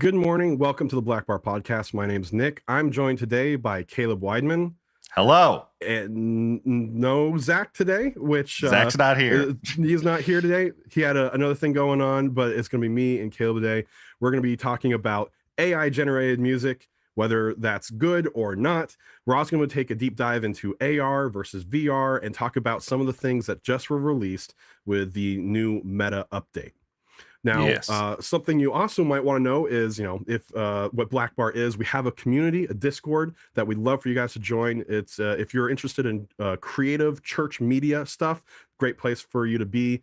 Good morning. Welcome to the Blackbar podcast. My name's Nick. I'm joined today by Caleb Weidman. Hello. And no Zach today, which Zach's not here. He's not here today. He had another thing going on, but it's going to be me and Caleb today. We're going to be talking about AI generated music, whether that's good or not. We're also going to take a deep dive into AR versus VR and talk about some of the things that just were released with the new Meta update. Now, Yes. Something you also might want to know is, if what Blackbar is, we have a community, a Discord that we'd love for you guys to join. It's if you're interested in creative church media stuff, great place for you to be.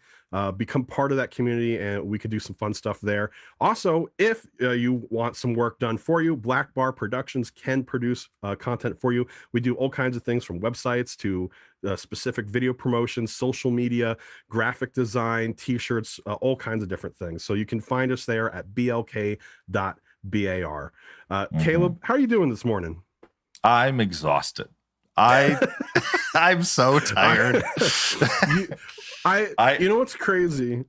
Become part of that community, and we could do some fun stuff there. Also, if you want some work done for you, Blackbar Productions can produce content for you. We do all kinds of things from websites to specific video promotions, social media, graphic design, t-shirts, all kinds of different things. So you can find us there at blk.bar. Caleb, how are you doing this morning? I'm exhausted. I'm so tired. You know what's crazy?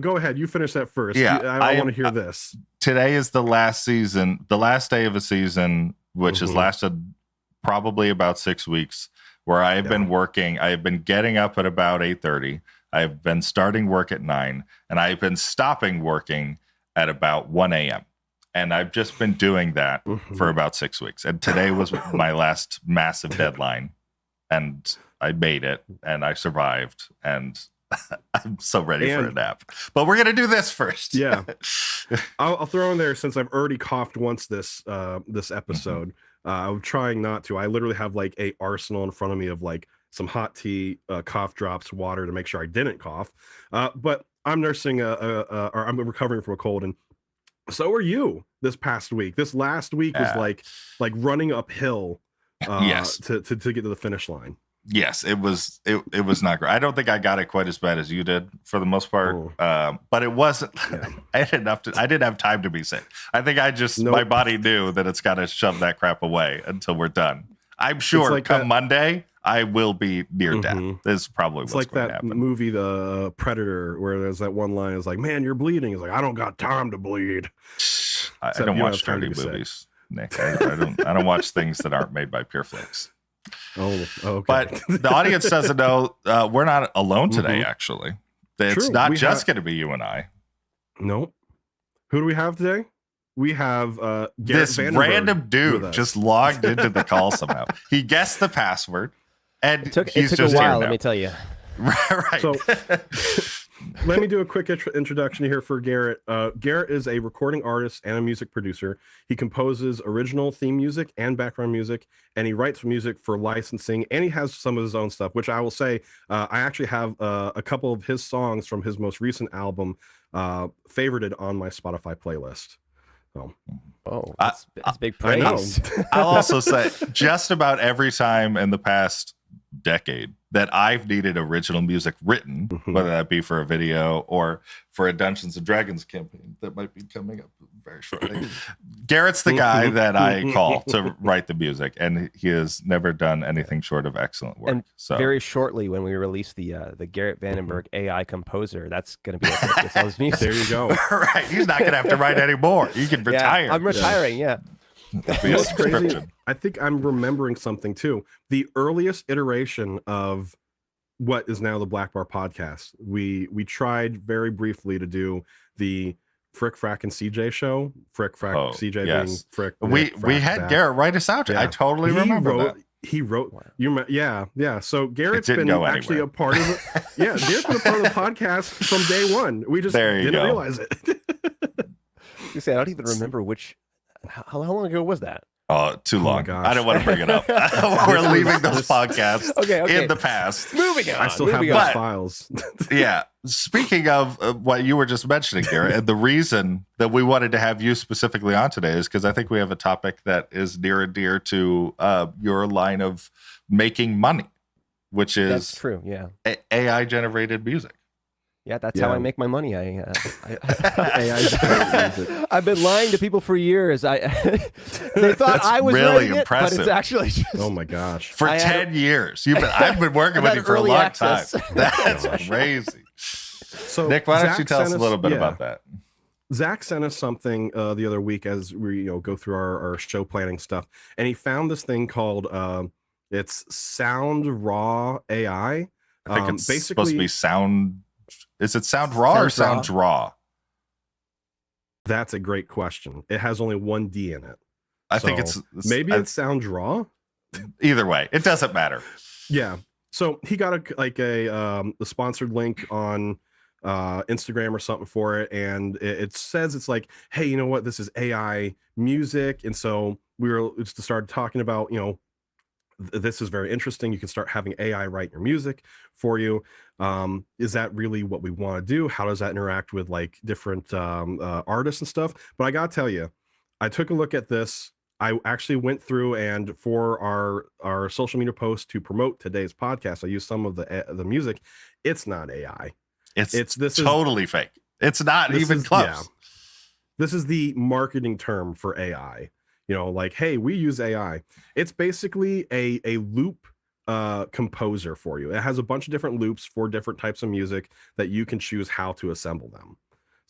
Go ahead. You finish that first. Yeah, I want to hear this. Today is the last season, the last day of a season, which has lasted probably about 6 weeks, where I have been working. I have been getting up at about 8:30. I've been starting work at 9, and I've been stopping working at about 1 a.m. And I've just been doing that for about 6 weeks. And today was my last massive deadline. And I made it, and I survived, and I'm so ready for a nap. But we're going to do this first. Yeah. I'll throw in there, since I've already coughed once this episode. I'm trying not to. I literally have like a arsenal in front of me of like some hot tea, cough drops, water to make sure I didn't cough. But I'm nursing or I'm recovering from a cold, and so are you this past week. This last week was like running uphill yes. to get to the finish line. Yes, it was not great. I don't think I got it quite as bad as you did for the most part. But it wasn't I didn't have time to be sick. I think my body knew that it's got to shove that crap away until we're done. I'm sure like come Monday I will be near death. This is probably what's like going that to happen. Movie, The Predator, where there's that one line is like, "Man, you're bleeding." It's like, "I don't got time to bleed." I don't watch dirty movies, Nick. I don't watch things that aren't made by Pure Flakes. Oh, okay. But the audience doesn't know we're not alone today. Actually, it's not just going to be you and I. Nope. Who do we have today? We have Garrett this Vandenberg random dude just logged into the call somehow. He guessed the password, and it took a while. Let me tell you. Right. So let me do a quick introduction here for Garrett. Garrett is a recording artist and a music producer. He composes original theme music and background music, and he writes music for licensing, and he has some of his own stuff, which I will say, I actually have a couple of his songs from his most recent album favorited on my Spotify playlist. That's big praise. I'll also say, just about every time in the past decade that I've needed original music written, whether that be for a video or for a Dungeons and Dragons campaign that might be coming up very shortly, Garrett's the guy that I call to write the music, and he has never done anything short of excellent work. And very shortly, when we release the Garrett Vandenberg AI composer, that's going to be all his music. There you go. Right, he's not going to have to write any more. You can retire. I'm retiring. Yeah. What's crazy, I think I'm remembering something too. The earliest iteration of what is now the Blackbar podcast, we tried very briefly to do the Frick, Frack, and CJ show. Frick, Frack, CJ being Frick. We had Garrett write us out. I totally remember that. He wrote, yeah. So Garrett's been actually a part of it. Yeah, Garrett's been a part of the podcast from day one. We just didn't realize it. You say I don't even remember how long ago was that? Too long. I don't want to bring it up. We're leaving those podcasts in the past. Moving on. I still have those files. Yeah. Speaking of what you were just mentioning, Garrett, and the reason that we wanted to have you specifically on today is because I think we have a topic that is near and dear to your line of making money, which is that's true. Yeah, AI generated music. Yeah, that's how I make my money. I've been lying to people for years. They thought I was really impressive, but it's actually just, oh my gosh, for 10 years. I've been working with you for a long time. That's crazy. So Nick, why don't you tell us a little bit about that? Zach sent us something the other week as we go through our show planning stuff, and he found this thing called it's Sound Raw AI. I think it's Basically supposed to be sound. Is it Sound Raw or Sound Draw? That's a great question. It has only one D in it. I think it's it's Sound Draw. Either way, it doesn't matter. Yeah. So he got a sponsored link on Instagram or something for it, and it says it's like, hey, you know what? This is AI music, and so we were just started talking about, this is very interesting. You can start having AI write your music for you. Is that really what we want to do? How does that interact with like different artists and stuff? But I gotta tell you, I took a look at this. I actually went through, and for our social media post to promote today's podcast, I used some of the music. It's not AI. It's totally fake. It's not even close. Yeah. This is the marketing term for AI. Like, hey, we use AI. It's basically a loop composer for you. It has a bunch of different loops for different types of music that you can choose how to assemble them.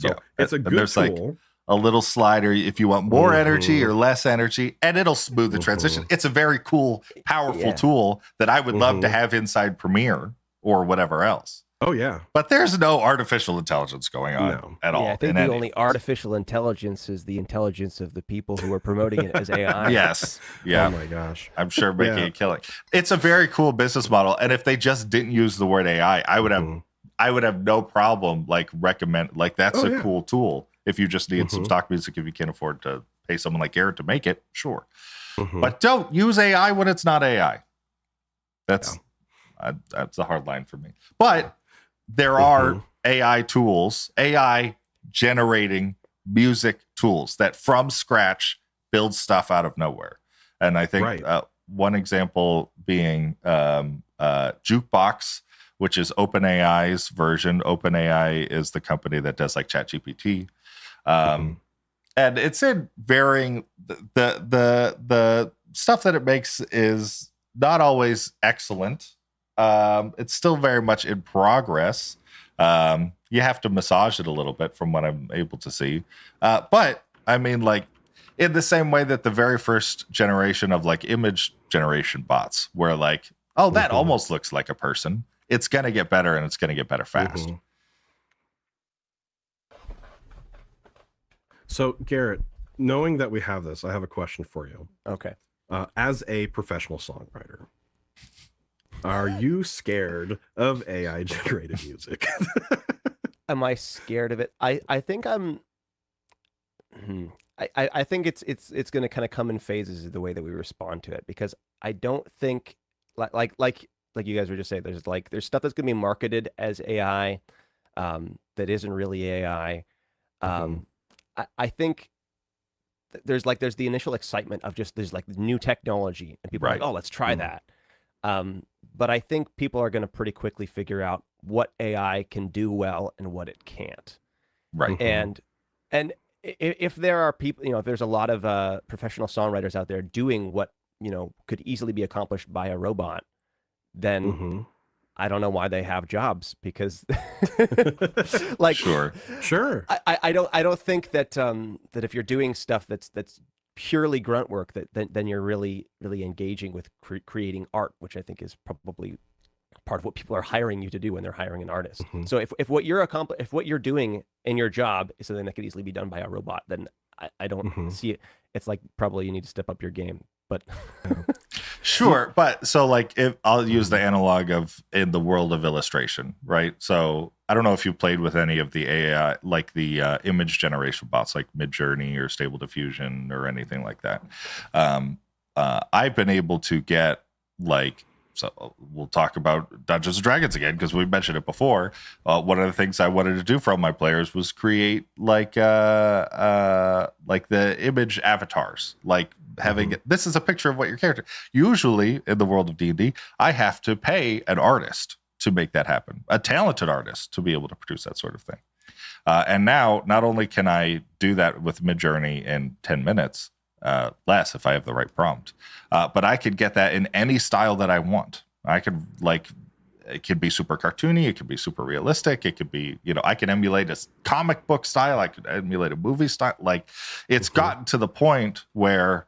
So it's a good tool. Like a little slider if you want more energy or less energy, and it'll smooth the transition. It's a very cool, powerful tool that I would love to have inside Premiere or whatever else. Oh, yeah. But there's no artificial intelligence going on at all. Yeah, I think the only artificial intelligence is the intelligence of the people who are promoting it as AI. Yes. Yeah. Oh, my gosh. I'm sure making a killing. It's a very cool business model. And if they just didn't use the word AI, I would have no problem recommend that's a cool tool. If you just need some stock music, if you can't afford to pay someone like Garrett to make it, sure. But don't use AI when it's not AI. That's a hard line for me. But there are AI tools, AI generating music tools that from scratch build stuff out of nowhere. And I think one example being Jukebox, which is OpenAI's version. OpenAI is the company that does like ChatGPT. And it's in varying the stuff that it makes is not always excellent. It's still very much in progress. You have to massage it a little bit from what I'm able to see. But I mean, like in the same way that the very first generation of like image generation bots were like, oh, that almost looks like a person. It's going to get better, and it's going to get better fast. So, Garrett, knowing that we have this, I have a question for you. Okay. As a professional songwriter, are you scared of AI generated music? Am I scared of it? I think I'm. I think it's going to kind of come in phases the way that we respond to it, because I don't think like you guys were just saying, there's stuff that's going to be marketed as AI that isn't really AI. I think there's the initial excitement of just there's like new technology and people are like, oh, let's try that. But I think people are going to pretty quickly figure out what AI can do well and what it can't. Right. And if there are people, if there's a lot of professional songwriters out there doing what, could easily be accomplished by a robot, then I don't know why they have jobs, because like sure. I don't think that that if you're doing stuff that's purely grunt work, then you're really engaging with creating art, which I think is probably part of what people are hiring you to do when they're hiring an artist. So if what you're doing in your job is something that could easily be done by a robot, then I don't see it. It's like probably you need to step up your game. But sure, but so like if I'll use the analog of in the world of illustration, right? So I don't know if you played with any of the AI, like the image generation bots, like Midjourney or Stable Diffusion or anything like that. I've been able to get so we'll talk about Dungeons and Dragons again, because we mentioned it before. One of the things I wanted to do for all my players was create like the image avatars, like having this is a picture of what your character. Usually in the world of D&D, I have to pay an artist to make that happen, a talented artist to be able to produce that sort of thing. And now, not only can I do that with Midjourney in 10 minutes, less if I have the right prompt, but I could get that in any style that I want. I could it could be super cartoony, it could be super realistic, it could be, I can emulate a comic book style, I could emulate a movie style. Like, it's gotten to the point where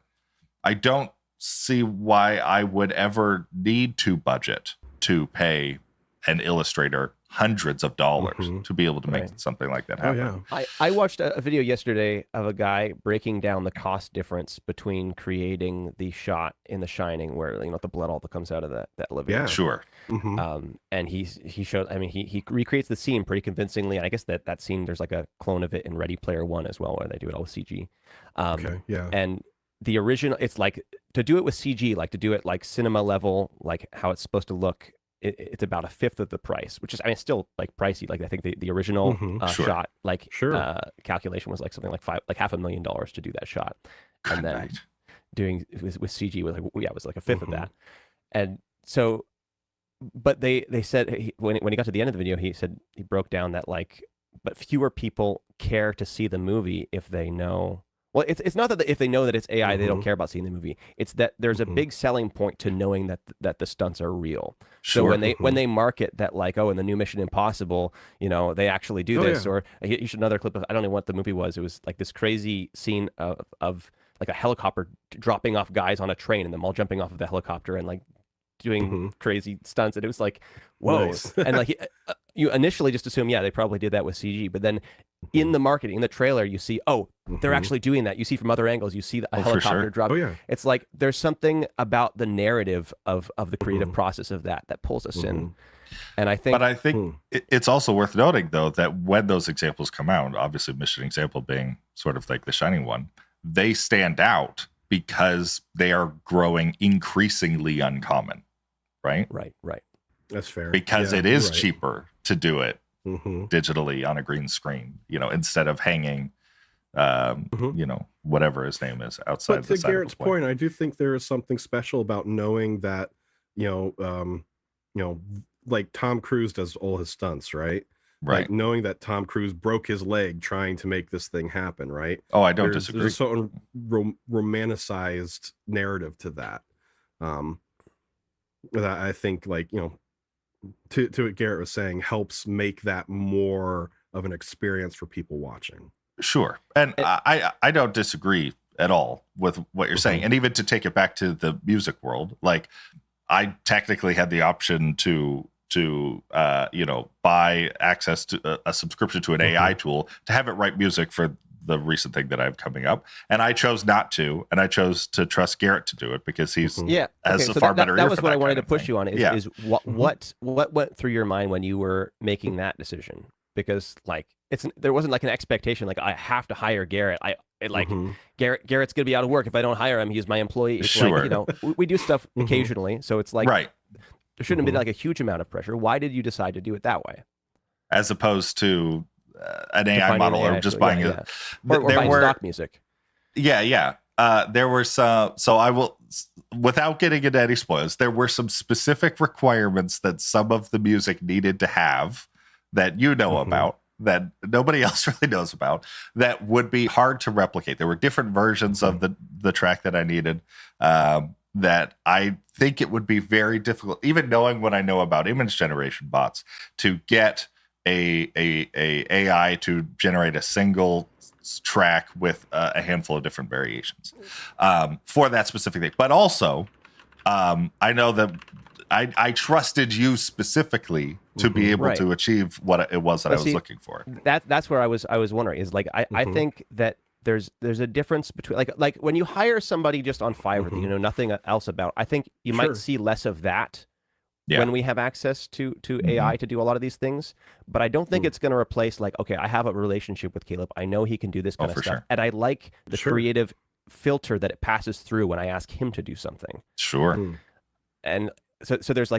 I don't see why I would ever need to budget to pay an illustrator hundreds of dollars to be able to make something like that happen. I watched a video yesterday of a guy breaking down the cost difference between creating the shot in The Shining where the blood all that comes out of that elevator. Yeah, sure. And he showed, he recreates the scene pretty convincingly. And I guess that scene, there's like a clone of it in Ready Player One as well, where they do it all with CG. And the original, it's like, to do it with CG, like to do it like cinema level, like how it's supposed to look, it's about a fifth of the price, which is, still like pricey. Like I think the original shot, calculation was like something like $500,000 to do that shot. And then doing with CG was it was like a fifth of that. And so, but they said when he got to the end of the video, he said he broke down that but fewer people care to see the movie if they know. Well, it's not that if they know that it's AI, they don't care about seeing the movie. It's that there's a big selling point to knowing that the stunts are real. So when they market that in the new Mission Impossible, they actually do this. Or you should another clip of, I don't know what the movie was. It was like this crazy scene of like a helicopter dropping off guys on a train and them all jumping off of the helicopter and like doing crazy stunts. And it was like, whoa. Nice. And you initially just assume, they probably did that with CG. But then in the marketing, in the trailer, you see, they're actually doing that. You see from other angles, you see a helicopter drop. It's like there's something about the narrative of the creative process of that pulls us in. And I think it's also worth noting, though, that when those examples come out, obviously Mission example being sort of like the shining one, they stand out because they are growing increasingly uncommon, right? Right. That's fair. Because it is cheaper to do it digitally on a green screen, instead of hanging, whatever his name is outside. But to Garrett's point, I do think there is something special about knowing that, like Tom Cruise does all his stunts, right? Right. Like knowing that Tom Cruise broke his leg trying to make this thing happen, right? Oh, I don't disagree. There's a certain romanticized narrative to that. That I think, to what Garrett was saying, helps make that more of an experience for people watching. Sure. And I don't disagree at all with what you're saying. And even to take it back to the music world, like I technically had the option to buy access to a subscription to an AI tool to have it write music for the recent thing that I have coming up, and I chose not to, and I chose to trust Garrett to do it because he's has a far better ear. That was what I wanted to push you on. Is what went through your mind when you were making that decision? Because there wasn't like an expectation like I have to hire Garrett. Garrett's gonna be out of work if I don't hire him. He's my employee. It's sure. We do stuff occasionally, so it's like right. There shouldn't have been like a huge amount of pressure. Why did you decide to do it that way, as opposed to an AI model or just buying it? Or buying stock music? Yeah. There were some. So I will, without getting into any spoilers, there were some specific requirements that some of the music needed to have that about, that nobody else really knows about, that would be hard to replicate. There were different versions of the track that I needed. That I think it would be very difficult, even knowing what I know about image generation bots, to get a AI to generate a single track with a handful of different variations for that specific thing. But also, I know that I trusted you specifically to be able to achieve what it was that I was looking for. That's where I was wondering is I think that there's a difference between like when you hire somebody just on Fiverr that you know nothing else about. I think you might see less of that when we have access to AI to do a lot of these things. But I don't think it's going to replace okay, I have a relationship with Caleb. I know he can do this kind of stuff, and I like the creative filter that it passes through when I ask him to do something. Sure. And so there's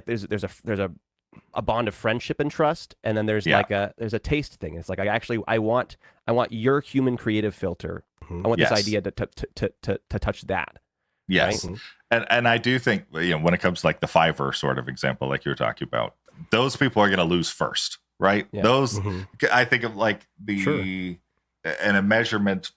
a bond of friendship and trust, and then there's there's a taste thing. It's like I want your human creative filter. I want this idea to touch that. Yes. Right? And I do think when it comes to the Fiverr sort of example, like you were talking about, those people are going to lose first, right? Yeah. Those I think of and a measurement.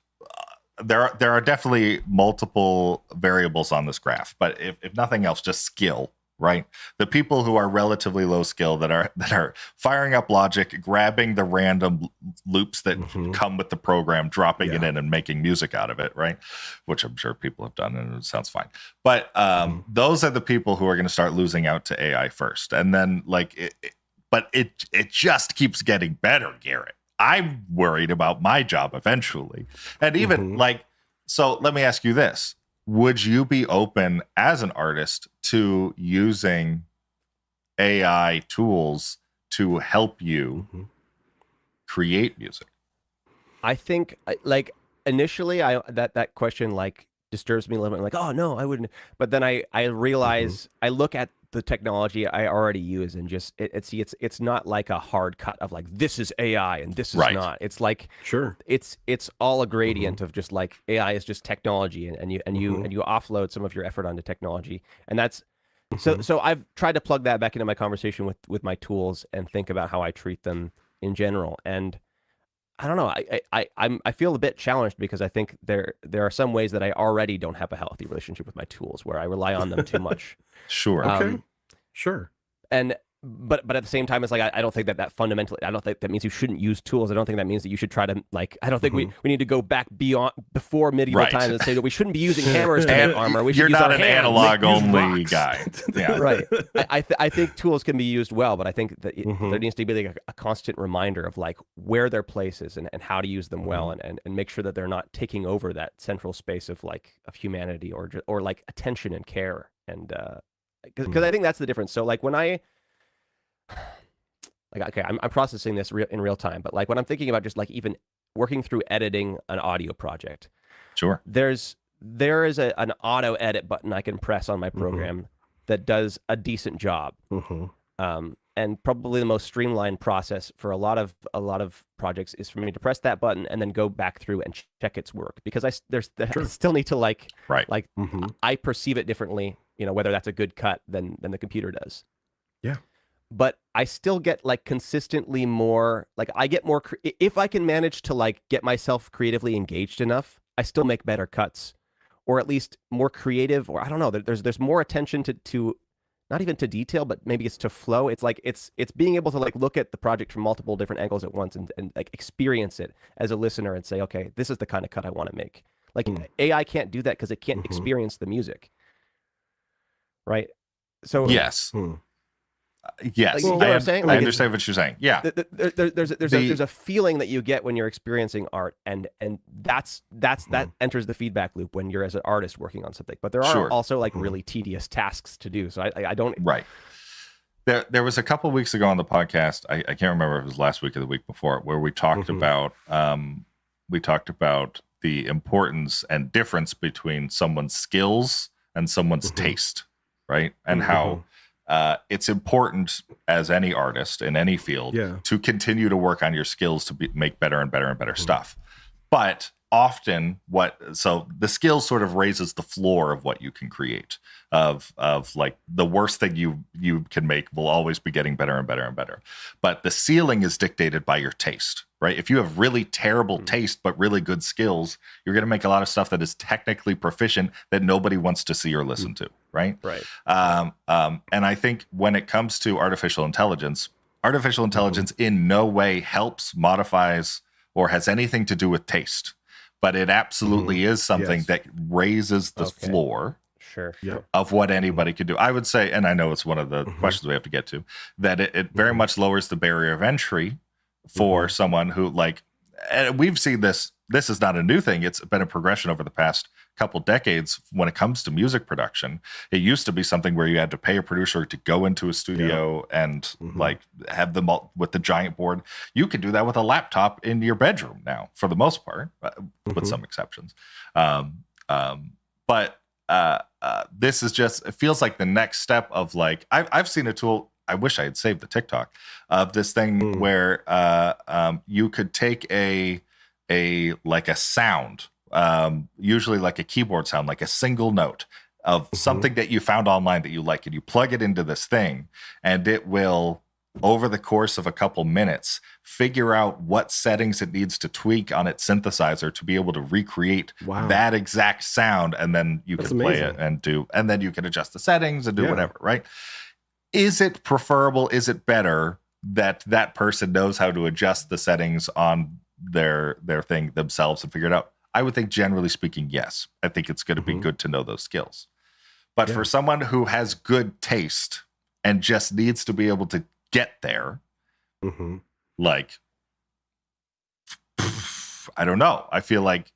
There are definitely multiple variables on this graph, but if nothing else, just skill. right? The people who are relatively low skill that are firing up Logic, grabbing the random loops that come with the program, dropping it in and making music out of it, right? Which I'm sure people have done and it sounds fine. But those are the people who are going to start losing out to AI first. And then but it just keeps getting better, Garrett. I'm worried about my job eventually. And even so let me ask you this. Would you be open as an artist to using AI tools to help you create music? I think initially that question disturbs me a little bit. Like, oh no, I wouldn't. But then I realize I look at the technology I already use and just it's not like a hard cut of like this is AI and this is not. It's like it's all a gradient of just like AI is just technology and you offload some of your effort onto technology, and that's so I've tried to plug that back into my conversation with my tools and think about how I treat them in general. And I don't know. I feel a bit challenged because I think there are some ways that I already don't have a healthy relationship with my tools where I rely on them too much. Sure. Sure. And but at the same time, it's like I don't think that fundamentally, I don't think that means you shouldn't use tools. I don't think that means that you should try to I don't think we need to go back before medieval times and say that we shouldn't be using hammers to make armor. We should You're use not our an hands. analog only guy. Yeah. Right. I think tools can be used well, but I think that there needs to be like a constant reminder of like where their place is and how to use them well and make sure that they're not taking over that central space of humanity or like attention and care. And because I think that's the difference. So like when I'm processing this in real time, but like when I'm thinking about just like even working through editing an audio project, sure, there is an auto edit button I can press on my program that does a decent job. And probably the most streamlined process for a lot of projects is for me to press that button and then go back through and check its work, because I still need to I perceive it differently, whether that's a good cut than the computer does. Yeah. But I still get like consistently more, like I get more, if I can manage to like get myself creatively engaged enough, I still make better cuts, or at least more creative, or I don't know, there's more attention to not even to detail, but maybe it's to flow. It's like, it's being able to like look at the project from multiple different angles at once and like experience it as a listener and say, okay, this is the kind of cut I want to make. Like AI can't do that because it can't experience the music. Right. So yes. Yes, you know what I'm saying? Like I understand what you're saying. Yeah, there's a feeling that you get when you're experiencing art, and that enters the feedback loop when you're as an artist working on something. But there are also like really tedious tasks to do. So I don't. Right. There was a couple of weeks ago on the podcast. I can't remember if it was last week or the week before, where we talked about the importance and difference between someone's skills and someone's taste, right? And how it's important as any artist in any field to continue to work on your skills to make better and better and better stuff. But often so the skills sort of raises the floor of what you can create, of like the worst thing you can make will always be getting better and better and better. But the ceiling is dictated by your taste, right? If you have really terrible taste but really good skills, you're going to make a lot of stuff that is technically proficient that nobody wants to see or listen to, right? Right. And I think when it comes to artificial intelligence in no way helps, modifies, or has anything to do with taste. But it absolutely is something that raises the floor of what anybody could do. I would say, and I know it's one of the questions we have to get to, that it very much lowers the barrier of entry for someone who, like, and we've seen this. This is not a new thing. It's been a progression over the past couple decades when it comes to music production. It used to be something where you had to pay a producer to go into a studio and like have them all with the giant board. You can do that with a laptop in your bedroom now, for the most part, with some exceptions. But this is just, it feels like the next step of like, I've seen a tool. I wish I had saved the TikTok of this thing where you could take a sound, usually like a keyboard sound, like a single note of something that you found online that you like, and you plug it into this thing, and it will over the course of a couple minutes, figure out what settings it needs to tweak on its synthesizer to be able to recreate that exact sound. And then you can play it and then you can adjust the settings and do whatever, right? Is it preferable? Is it better that that person knows how to adjust the settings on their thing themselves and figure it out? I would think, generally speaking, yes. I think it's going to be good to know those skills. But for someone who has good taste and just needs to be able to get there, like, I don't know. I feel like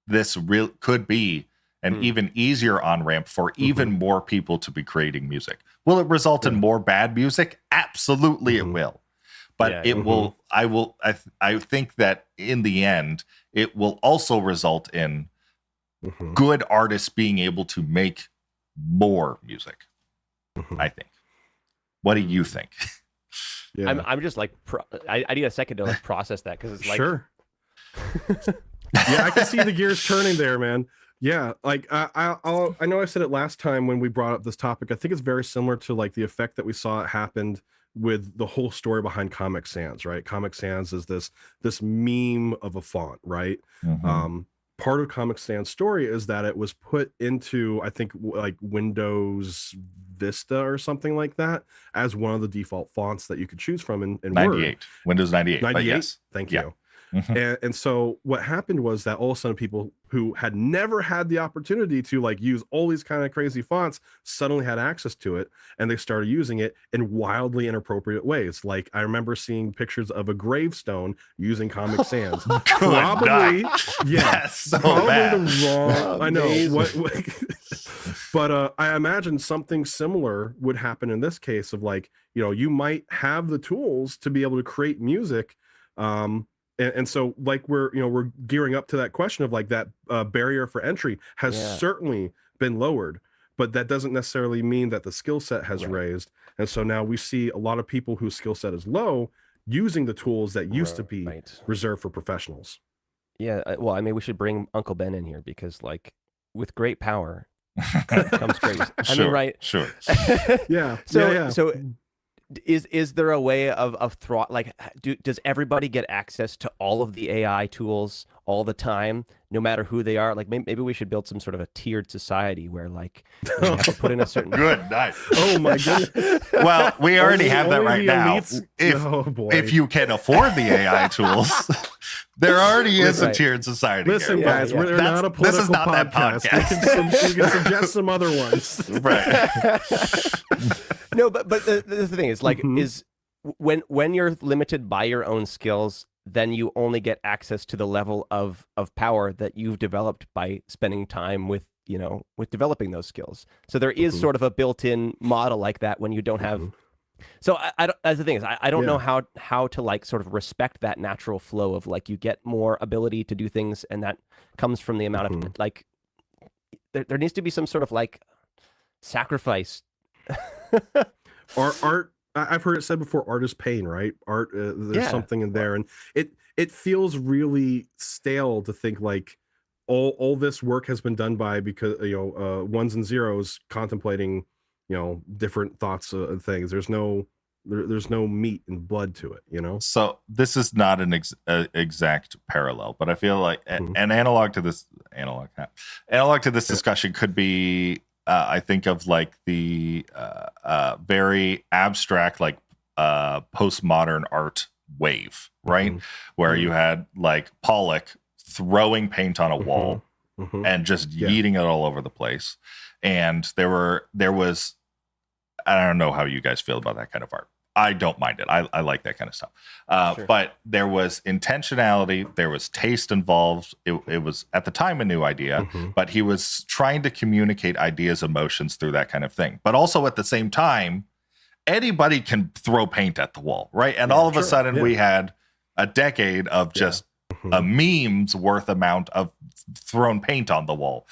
this could be an even easier on-ramp for even more people to be creating music. Will it result in more bad music? Absolutely it will. But it will, I think that in the end, it will also result in good artists being able to make more music, I think. What do you think? I'm just like, I need a second to like process that, because it's like... Sure. Yeah, I can see the gears turning there, man. Yeah, like I know I said it last time when we brought up this topic. I think it's very similar to like the effect that we saw it happened with the whole story behind Comic Sans, right? Comic Sans is this meme of a font, right? Part of Comic Sans story is that it was put into, I think, like Windows Vista or something like that as one of the default fonts that you could choose from in 98, Word. Windows 98. 98. Yes. Thank you. And so what happened was that all of a sudden people who had never had the opportunity to like use all these kind of crazy fonts suddenly had access to it, and they started using it in wildly inappropriate ways. Like I remember seeing pictures of a gravestone using Comic Sans. Probably, so probably bad. the wrong. I know but I imagine something similar would happen in this case of like, you might have the tools to be able to create music. And so like we're gearing up to that question of like that barrier for entry has certainly been lowered, but that doesn't necessarily mean that the skill set has raised. And so now we see a lot of people whose skill set is low using the tools that used to be reserved for professionals. Yeah, well, I mean, we should bring Uncle Ben in here, because like with great power comes great. I mean, right? Sure. So is there a way of does everybody get access to all of the AI tools all the time, no matter who they are? Like maybe we should build some sort of a tiered society where like you have to put in a certain good night. Oh my goodness. Well, we already have that right now. If you can afford the AI tools, there already is a tiered society. Listen, guys, we're not a political this is not podcast. That podcast. We can suggest some other ones. Right. No, but the thing is, like, is when you're limited by your own skills, then you only get access to the level of power that you've developed by spending time with developing those skills. So there is sort of a built-in model like that when you don't have. So I don't, that's the thing is I don't know how to like sort of respect that natural flow of like you get more ability to do things, and that comes from the amount of like there needs to be some sort of like sacrifice. Art, I've heard it said before, art is pain, right? Art, there's something in there, and it feels really stale to think like all this work has been done by because ones and zeros contemplating different thoughts and things. There's no meat and blood to it, So this is not an exact parallel, but I feel like an analog to this discussion could be. I think of like the very abstract, like postmodern art wave, right? Where you had like Pollock throwing paint on a wall and just yeeting it all over the place. And there was, I don't know how you guys feel about that kind of art. I don't mind it. I like that kind of stuff. But there was intentionality. There was taste involved. It was, at the time, a new idea, but he was trying to communicate ideas, emotions through that kind of thing. But also at the same time, anybody can throw paint at the wall, right? And all of a sudden we had a decade of just a meme's worth amount of thrown paint on the wall.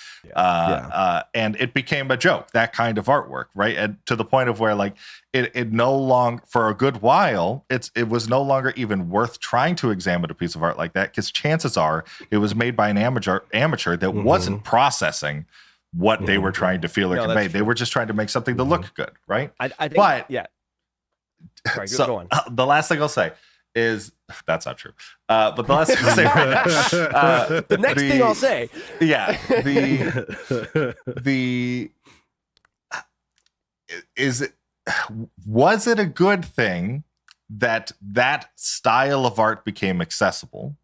And it became a joke, that kind of artwork, right? And to the point of where like it no longer, for a good while, it was no longer even worth trying to examine a piece of art like that, because chances are it was made by an amateur that wasn't processing what they were trying to feel or convey. They were just trying to make something to look good, right? I think, Sorry, so go on. The last thing I'll say is that's not true. But the last thing I'll say right now, the next thing I'll say, yeah, was it a good thing that that style of art became accessible?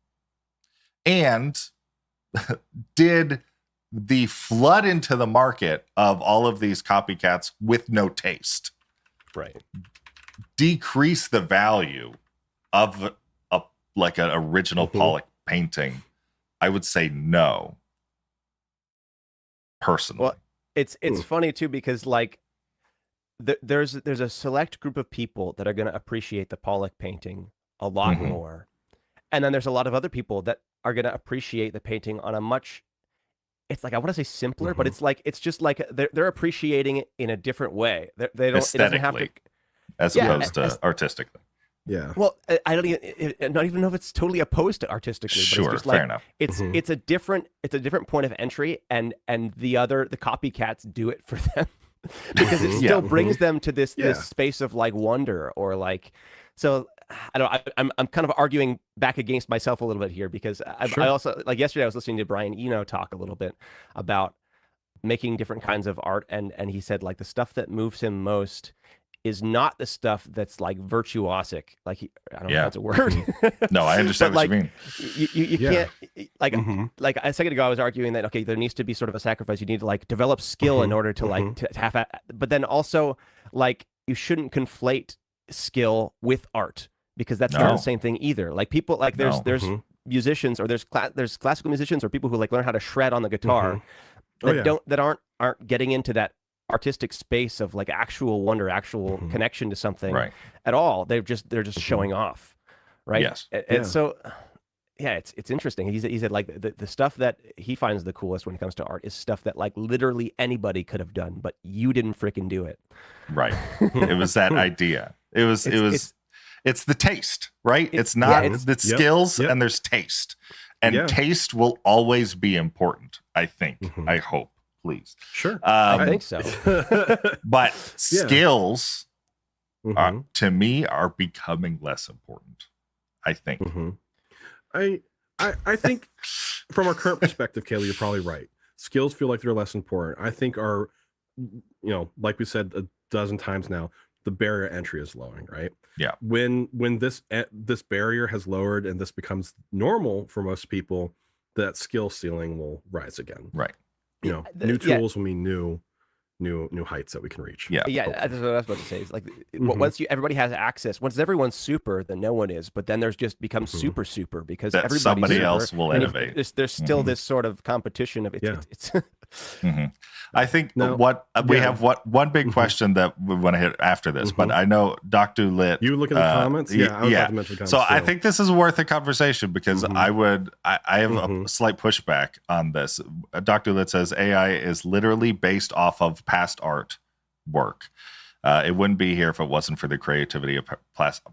And did the flood into the market of all of these copycats with no taste right, decrease the value of like an original Pollock painting? I would say no, personally. Well, it's funny too, because like there's a select group of people that are going to appreciate the Pollock painting a lot more, and then there's a lot of other people that are going to appreciate the painting on a much, it's like, I want to say simpler, but it's just like they're appreciating it in a different way. They don't, it doesn't have to, as opposed to artistically. Yeah. Well, I don't even, not even know if it's totally opposed to artistically, but it's just like, fair enough. It's a different point of entry, and the copycats do it for them because it still brings them to this space of like wonder, or like, so I'm kind of arguing back against myself a little bit here, because I also, like yesterday I was listening to Brian Eno talk a little bit about making different kinds of art, and he said like the stuff that moves him most is not the stuff that's like virtuosic. Like I don't know if that's a word. No, I understand what you mean. You can't like a second ago I was arguing that okay, there needs to be sort of a sacrifice. You need to like develop skill in order to like to have but then also like you shouldn't conflate skill with art, because that's not the same thing either. Like people like there's musicians, or there's classical musicians, or people who like learn how to shred on the guitar that aren't getting into that artistic space of like actual wonder, actual connection to something at all. They're just showing off, right? Yes. And so it's interesting. He said like the stuff that he finds the coolest when it comes to art is stuff that like literally anybody could have done, but you didn't freaking do it. Right. It was that idea. It's the taste, right? It's not it's skills and there's taste. And taste will always be important, I think. I hope. Please. Sure. I think so. But skills to me are becoming less important, I think. I think from our current perspective, Kayla, you're probably right. Skills feel like they're less important. I think our, like we said a dozen times now, the barrier entry is lowering, right? Yeah. When this barrier has lowered and this becomes normal for most people, that skill ceiling will rise again. Right. New tools will mean new heights that we can reach. That's what I was about to say. It's like once everybody has access, once everyone's super, then no one is. But then there's just becomes super because everybody somebody else will innovate. There's still this sort of competition of it's I think we have one big question that we want to hit after this, but I know Dr. Lit. You look at the comments? I was about to mention comments so too. I think this is worth a conversation, because I have a slight pushback on this. Dr. Lit says AI is literally based off of past art work. It wouldn't be here if it wasn't for the creativity of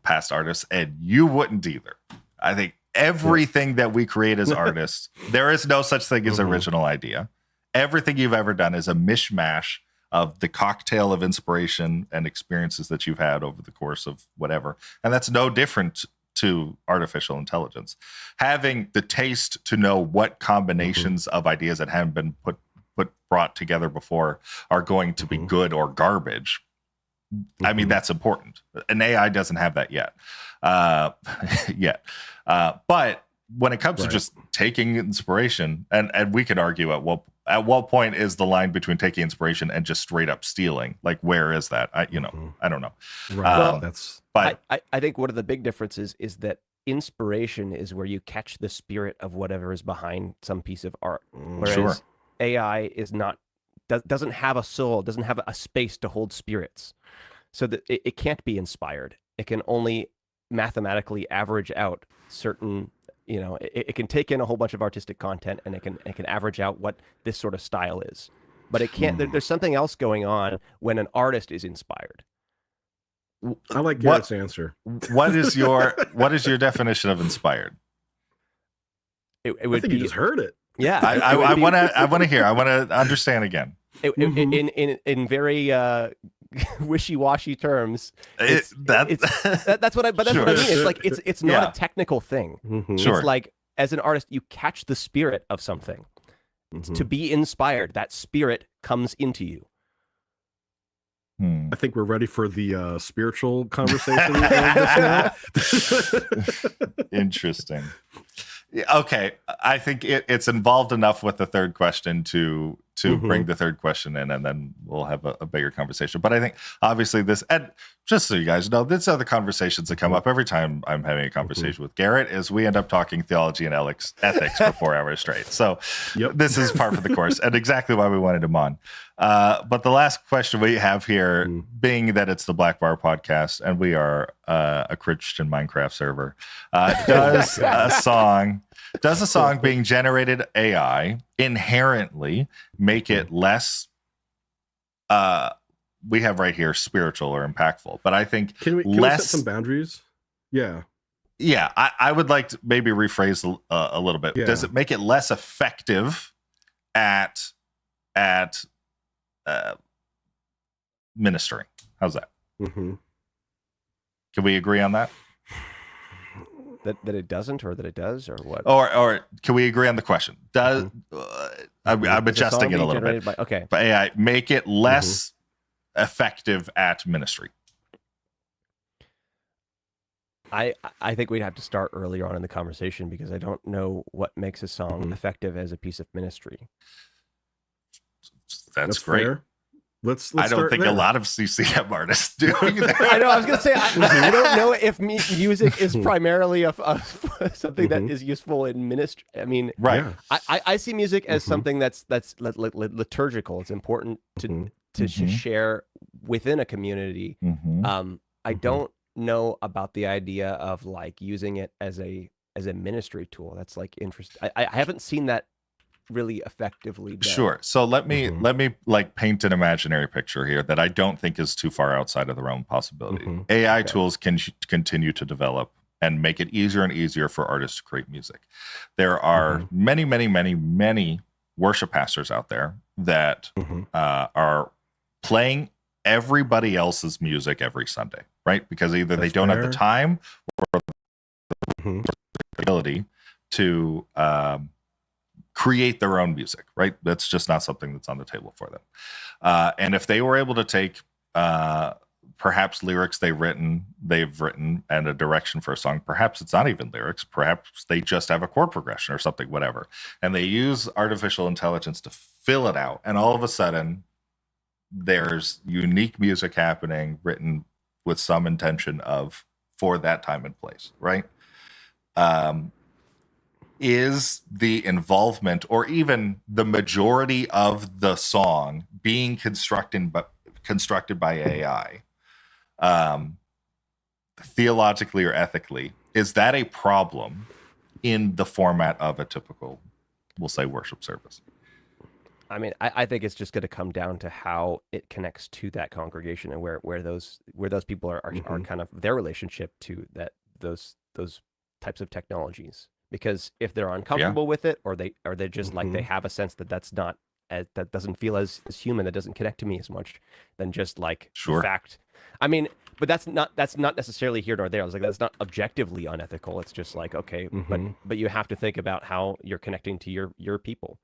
past artists, and you wouldn't either. I think everything that we create as artists, there is no such thing as original idea. Everything you've ever done is a mishmash of the cocktail of inspiration and experiences that you've had over the course of whatever. And that's no different to artificial intelligence. Having the taste to know what combinations of ideas that haven't been brought together before are going to be good or garbage. I mean, that's important. An AI doesn't have that yet. But when it comes to just taking inspiration, and we could argue at what point is the line between taking inspiration and just straight up stealing? Like, where is that? I don't know. Right. I think one of the big differences is that inspiration is where you catch the spirit of whatever is behind some piece of art. Whereas AI doesn't have a soul, doesn't have a space to hold spirits. So that it can't be inspired. It can only mathematically average out certain, it can take in a whole bunch of artistic content, and it can average out what this sort of style is. But it can't, there's something else going on when an artist is inspired. I like Garrett's answer. What is your definition of inspired? It would I think you just heard it. Yeah. I want to hear. I want to understand again. In very wishy-washy terms. That's what I mean. It's like it's not a technical thing. Sure. It's like, as an artist, you catch the spirit of something. To be inspired, that spirit comes into you. I think we're ready for the spiritual conversation of this now. Interesting. Okay, I think it's involved enough with the third question to bring the third question in, and then we'll have a bigger conversation. But I think obviously this, and just so you guys know, these are the conversations that come up every time I'm having a conversation with Garrett, is we end up talking theology and ethics for 4 hours straight. So this is par for the course, and exactly why we wanted him on. But the last question we have here, being that it's the Blackbar podcast and we are a Christian Minecraft server, does a song being generated AI inherently make it less, we have right here, spiritual or impactful? But I think can we set some boundaries? Yeah, I would like to maybe rephrase a little bit. Does it make it less effective at ministering? How's that? Can we agree on that? That it doesn't, or that it does, or what? Or can we agree on the question? Does I'm adjusting it a little bit. Okay, but AI make it less effective at ministry? I think we'd have to start earlier on in the conversation, because I don't know what makes a song effective as a piece of ministry. That's great. Fair. Let's I don't think there. a lot of CCM artists doing that. I know. I was going to say, I don't know if music is primarily something that is useful in ministry. I mean, right. I see music as something that's liturgical. It's important to share within a community. I don't know about the idea of like using it as a ministry tool. That's like interesting. I haven't seen that really effectively done. Sure. So let me like paint an imaginary picture here that I don't think is too far outside of the realm of possibility. AI tools can continue to develop and make it easier and easier for artists to create music. There are many worship pastors out there that are playing everybody else's music every Sunday, right? Because either they don't have the time or the ability to create their own music, right? That's just not something that's on the table for them. And if they were able to take perhaps lyrics they've written and a direction for a song, perhaps it's not even lyrics, perhaps they just have a chord progression or something, whatever, and they use artificial intelligence to fill it out, and all of a sudden there's unique music happening written with some intention of for that time and place, right? Is the involvement or even the majority of the song being constructed by AI, theologically or ethically, is that a problem in the format of a typical, we'll say, worship service? I mean, I think it's just going to come down to how it connects to that congregation and where those people are kind of their relationship to those types of technologies. Because if they're uncomfortable with it, or they're just like they have a sense that that doesn't feel as human, that doesn't connect to me as much, than just like fact. I mean, but that's not necessarily here nor there. I was like, that's not objectively unethical. It's just like, okay, but you have to think about how you're connecting to your people.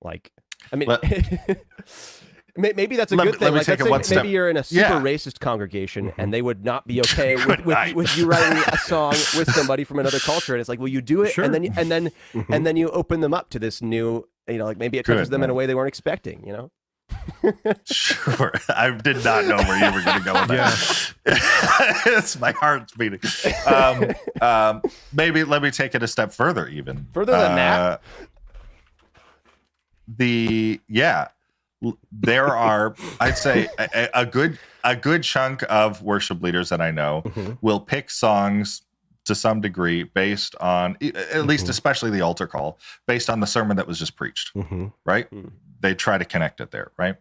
Like, I mean, maybe that's a good thing. Like, maybe you're in a super racist congregation and they would not be okay with you writing a song with somebody from another culture. And it's like, well, you do it, and then you open them up to this new, like maybe it touches them in a way they weren't expecting, Sure. I did not know where you were going to go with that. It's my heart's beating. Maybe let me take it a step further, even further than that. There are, I'd say, a good chunk of worship leaders that I know will pick songs to some degree based on, at least especially the altar call, based on the sermon that was just preached, right? They try to connect it there, right?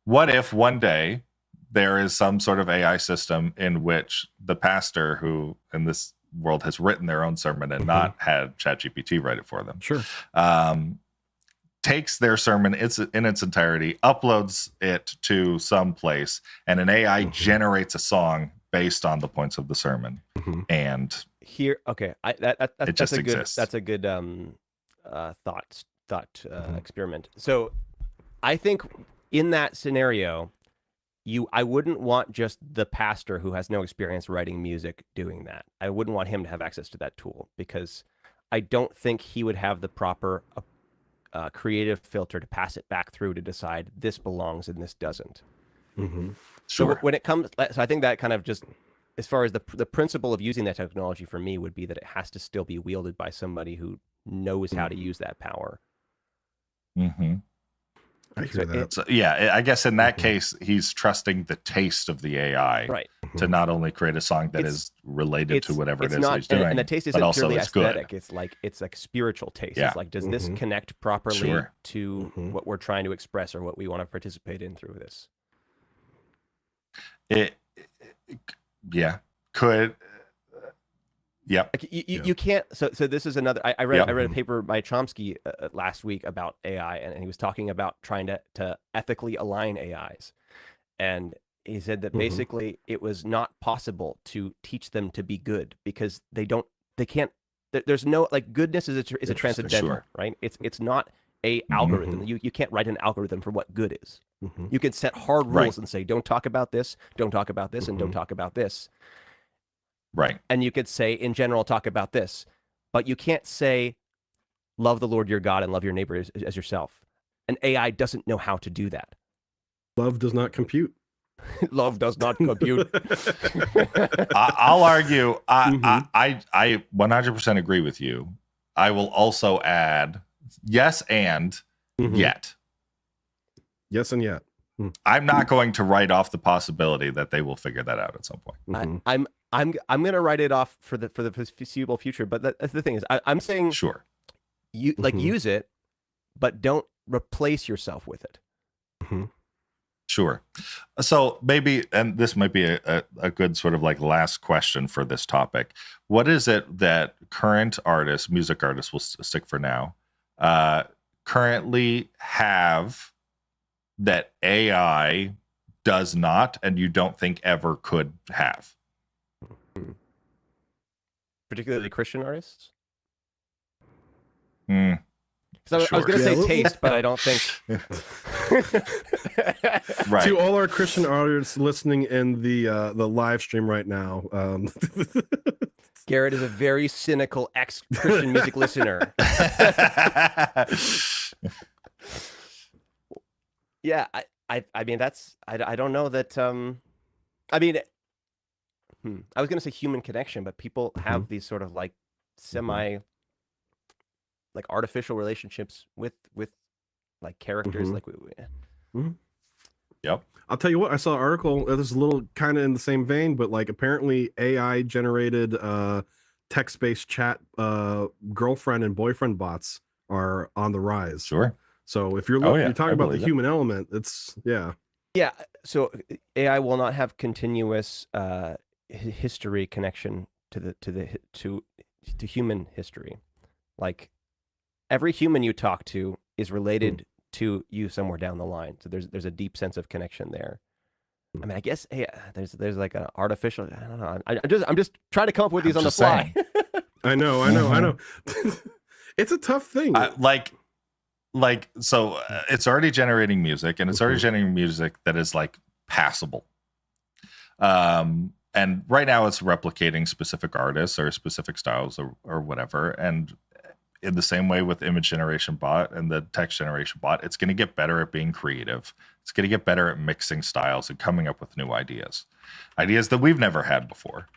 What if one day there is some sort of AI system in which the pastor who in this world has written their own sermon and not had ChatGPT write it for them? Sure. takes their sermon in its entirety, uploads it to some place, and an AI generates a song based on the points of the sermon. And here, okay, that's a good exists. that's a good thought experiment. So I think in that scenario, I wouldn't want just the pastor who has no experience writing music doing that. I wouldn't want him to have access to that tool, because I don't think he would have the proper creative filter to pass it back through to decide this belongs and this doesn't. Sure. So when it comes, so I think that kind of just, as far as the principle of using that technology for me would be that it has to still be wielded by somebody who knows how to use that power. I hear that. So, yeah, I guess in that case, he's trusting the taste of the AI, right, to not only create a song that is related to whatever it is that he's doing, and the taste isn't purely it's aesthetic. good. It's like spiritual taste. Yeah. It's like, does this connect properly Sure. to what we're trying to express or what we want to participate in through this? Yeah, could. Yep. Like you can't. So this is another. I read a paper by Chomsky last week about AI, and he was talking about trying to ethically align AIs, and he said that basically it was not possible to teach them to be good because they can't. There's no, like, goodness is a transcendental, right? It's not a algorithm. You can't write an algorithm for what good is. You can set hard rules and say, don't talk about this, don't talk about this, and don't talk about this. Right. And you could say, in general, talk about this, but you can't say, love the Lord your God and love your neighbor as yourself. An AI doesn't know how to do that. Love does not compute. Love does not compute. I'll argue. I 100% agree with you. I will also add yes and yet. Yes and yet. I'm not going to write off the possibility that they will figure that out at some point. I'm going to write it off for the foreseeable future. But that's the thing is, I'm saying use it, but don't replace yourself with it. Sure. So maybe, and this might be a good sort of like last question for this topic. What is it that current artists, music artists, will stick for now, currently have that AI does not, and you don't think ever could have? Particularly Christian artists? Sure. I was going to say taste, but I don't think. Right. To all our Christian artists listening in the live stream right now, Garrett is a very cynical ex-Christian music listener. Yeah, I mean that's I don't know that. I mean, I was going to say human connection, but people have these sort of like semi. Like artificial relationships with like characters, like Yep. I'll tell you what, I saw an article. This is a little kind of in the same vein, but like apparently AI generated text-based chat girlfriend and boyfriend bots are on the rise. Sure. So if you're you're talking about the human element, it's yeah. So AI will not have continuous history connection to human history, like. Every human you talk to is related to you somewhere down the line. So there's a deep sense of connection there. I mean, I guess there's like an artificial. I don't know. I'm just trying to come up with these on the fly. I know. It's a tough thing. So it's already generating music, and it's already generating music that is like passable. And right now it's replicating specific artists or specific styles or whatever. And in the same way with image generation bot and the text generation bot, it's going to get better at being creative. It's going to get better at mixing styles and coming up with new ideas that we've never had before.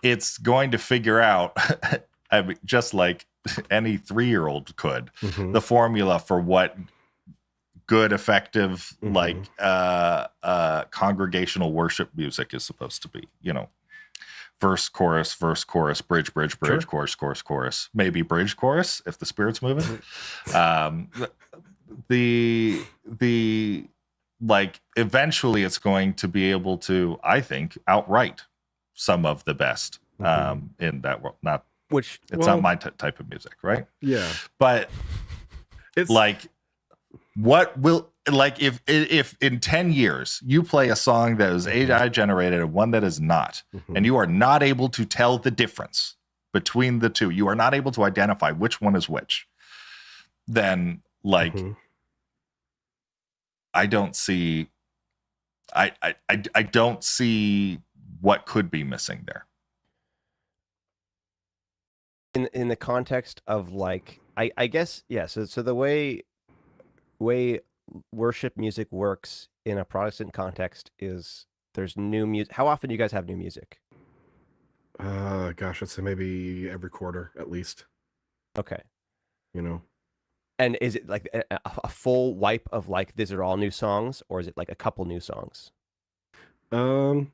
It's going to figure out, I mean, just like any 3-year-old could, the formula for what good, effective, like congregational worship music is supposed to be, verse, chorus, bridge, Sure. chorus, maybe bridge, chorus if the Spirit's moving. The like eventually it's going to be able to, I think, outright some of the best in that world. Not my type of music, right? Yeah. But It's like what will, like, if in 10 years you play a song that is AI generated and one that is not, and you are not able to tell the difference between the two, you are not able to identify which one is which, then like I don't see I don't see what could be missing there. In the context of like, I guess, yeah. So the way worship music works in a Protestant context is there's new music. How often do you guys have new music? Gosh, I'd say maybe every quarter at least. Okay. You know. And is it like a full wipe of like these are all new songs, or is it like a couple new songs? You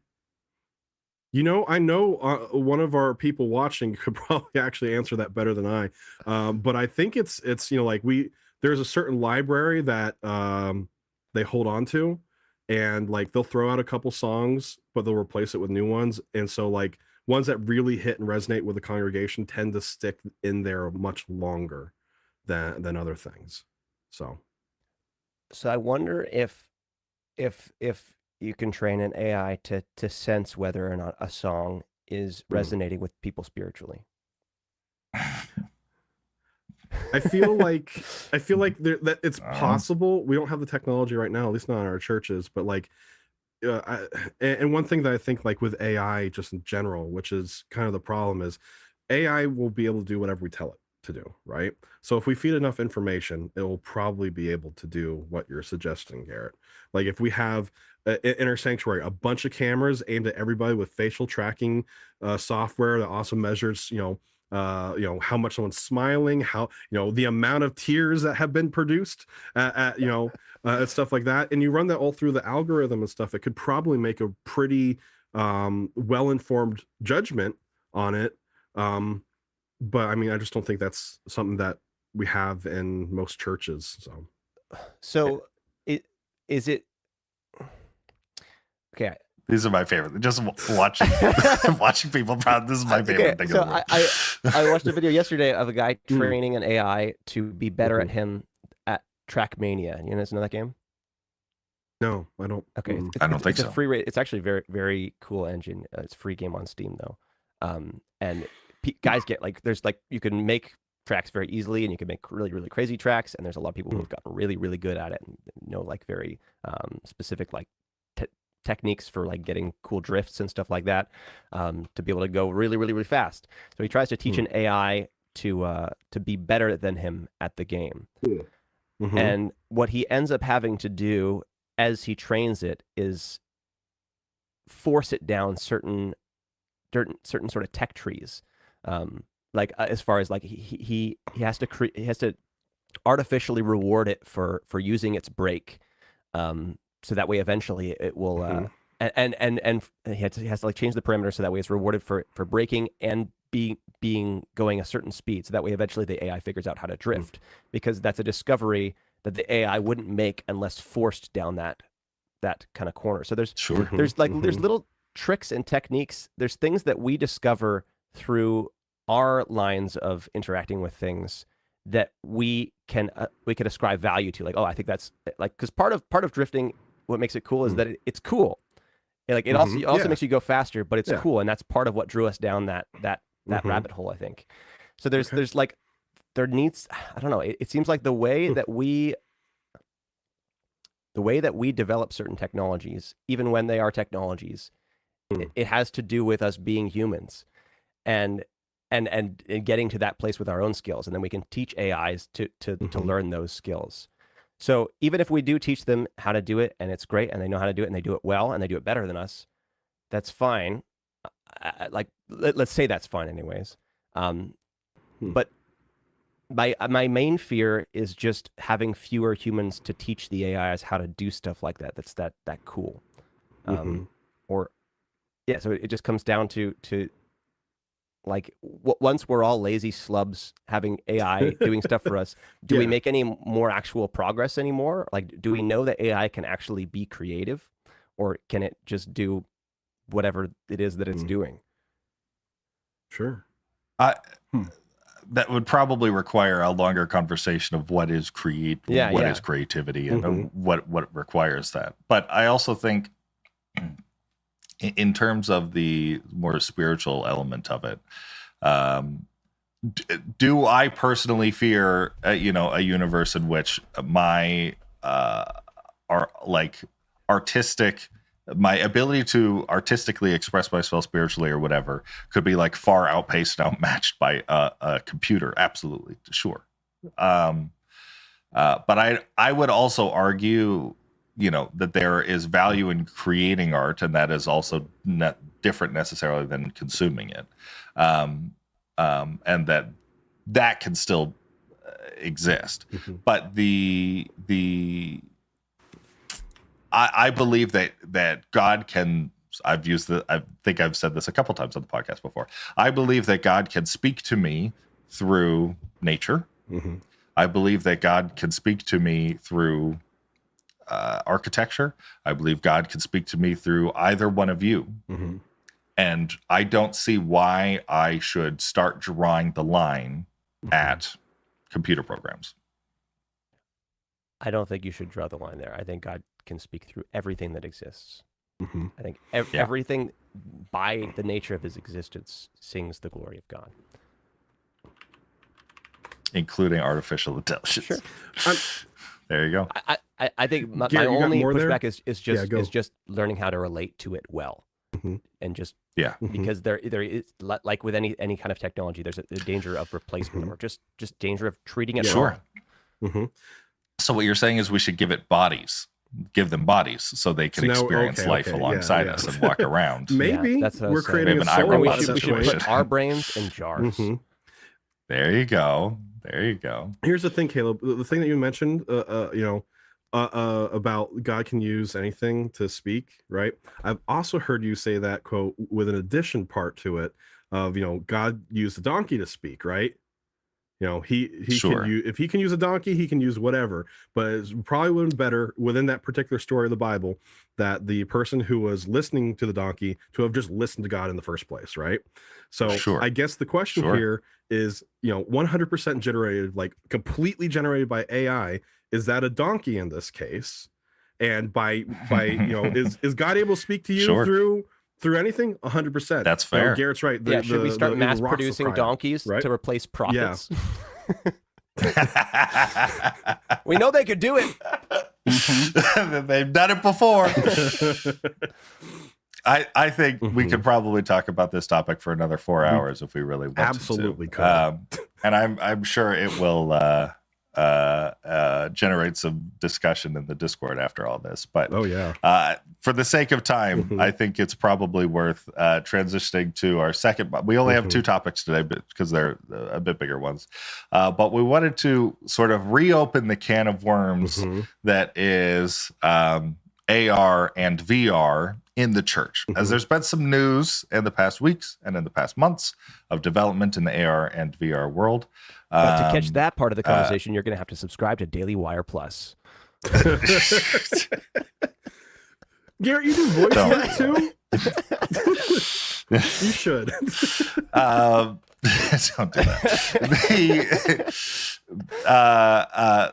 know, I know one of our people watching could probably actually answer that better than I. But I think it's you know, like there's a certain library that they hold on to, and like they'll throw out a couple songs, but they'll replace it with new ones. And so like ones that really hit and resonate with the congregation tend to stick in there much longer than other things. So I wonder if you can train an AI to sense whether or not a song is resonating with people spiritually. I feel like that it's possible. We don't have the technology right now, at least not in our churches. But like, and one thing that I think like with AI just in general, which is kind of the problem, is AI will be able to do whatever we tell it to do, right? So if we feed enough information, it will probably be able to do what you're suggesting, Garrett. Like if we have in our sanctuary a bunch of cameras aimed at everybody with facial tracking software that also measures, you know, how much someone's smiling, how, you know, the amount of tears that have been produced, you know, and stuff like that, and you run that all through the algorithm and stuff, it could probably make a pretty well-informed judgment on it. But I mean, I just don't think that's something that we have in most churches. So is it okay? These are my favorite. Just watching watching people. This is my favorite thing. So I watched a video yesterday of a guy training an AI to be better at him at Trackmania. You guys know that game? No, I don't. Okay, I don't think it's so. A free rate. It's actually very very cool engine. It's a free game on Steam though, and guys get like there's like you can make tracks very easily and you can make really really crazy tracks, and there's a lot of people who've gotten really really good at it and know like very specific like techniques for like getting cool drifts and stuff like that, to be able to go really really really fast. So he tries to teach an AI to be better than him at the game. And what he ends up having to do as he trains it is force it down certain sort of tech trees, like as far as like he has to artificially reward it for using its brake, so that way eventually it will and he has to like change the parameters so that way it's rewarded for braking and being going a certain speed, so that way eventually the AI figures out how to drift, because that's a discovery that the AI wouldn't make unless forced down that kind of corner. So there's there's little tricks and techniques. There's things that we discover through our lines of interacting with things that we can ascribe value to. Like, oh, I think that's like, because part of drifting, what makes it cool is that it's cool. Like it also makes you go faster, but it's cool, and that's part of what drew us down that rabbit hole, I think. So there's like there needs, I don't know, it seems like the way that we develop certain technologies, even when they are technologies, it has to do with us being humans and getting to that place with our own skills, and then we can teach AIs to learn those skills. So even if we do teach them how to do it and it's great and they know how to do it and they do it well and they do it better than us, that's fine. Like let's say that's fine anyways. But my main fear is just having fewer humans to teach the AIs how to do stuff like that. That's that cool. Or yeah, so it just comes down to like once we're all lazy slubs having AI doing stuff for us, do we make any more actual progress anymore? Like, do we know that AI can actually be creative, or can it just do whatever it is that it's doing? Sure. that would probably require a longer conversation of what is is creativity, and what requires that. But I also think, in terms of the more spiritual element of it, do I personally fear, a universe in which my my ability to artistically express myself spiritually or whatever could be like far outpaced and outmatched by a computer? Absolutely, sure. But I would also argue, that there is value in creating art, and that is also not different necessarily than consuming it, and that can still exist. But I believe that God can. I think I've said this a couple times on the podcast before. I believe that God can speak to me through nature. I believe that God can speak to me through architecture. I believe God can speak to me through either one of you. And I don't see why I should start drawing the line at computer programs. I don't think you should draw the line there. I think God can speak through everything that exists. I think everything, by the nature of his existence, sings the glory of God, including artificial intelligence. Sure. There you go. I think my Garrett, only pushback is just learning how to relate to it well, and just because there is, like with any kind of technology, there's a danger of replacement or just danger of treating it wrong. So what you're saying is we should give them bodies so they can experience life alongside us and walk around. Maybe that's we're creating a soul we should put our brains in jars. There you go. Here's the thing, Caleb. The thing that you mentioned, about God can use anything to speak, right? I've also heard you say that quote with an addition part to it of, God used the donkey to speak, right? He can use, if he can use a donkey, he can use whatever. But it's probably would have been better within that particular story of the Bible that the person who was listening to the donkey to have just listened to God in the first place, right? So I guess the question here is, 100% generated, like completely generated by AI. Is that a donkey in this case? And by is God able to speak to you through anything? 100%. That's fair. Garrett's right. Should we start mass producing donkeys to replace prophets? We know they could do it. They've done it before. I think we could probably talk about this topic for another 4 hours if we really wanted to. Absolutely could. And I'm sure it will generate some discussion in the Discord after all this. But for the sake of time, I think it's probably worth transitioning to our second. We only have 2 topics today because they're a bit bigger ones. But we wanted to sort of reopen the can of worms that is AR and VR in the church, as there's been some news in the past weeks and in the past months of development in the AR and VR world. But to catch that part of the conversation, you're going to have to subscribe to Daily Wire Plus. Garrett, you do voice work too? You should. Don't do that.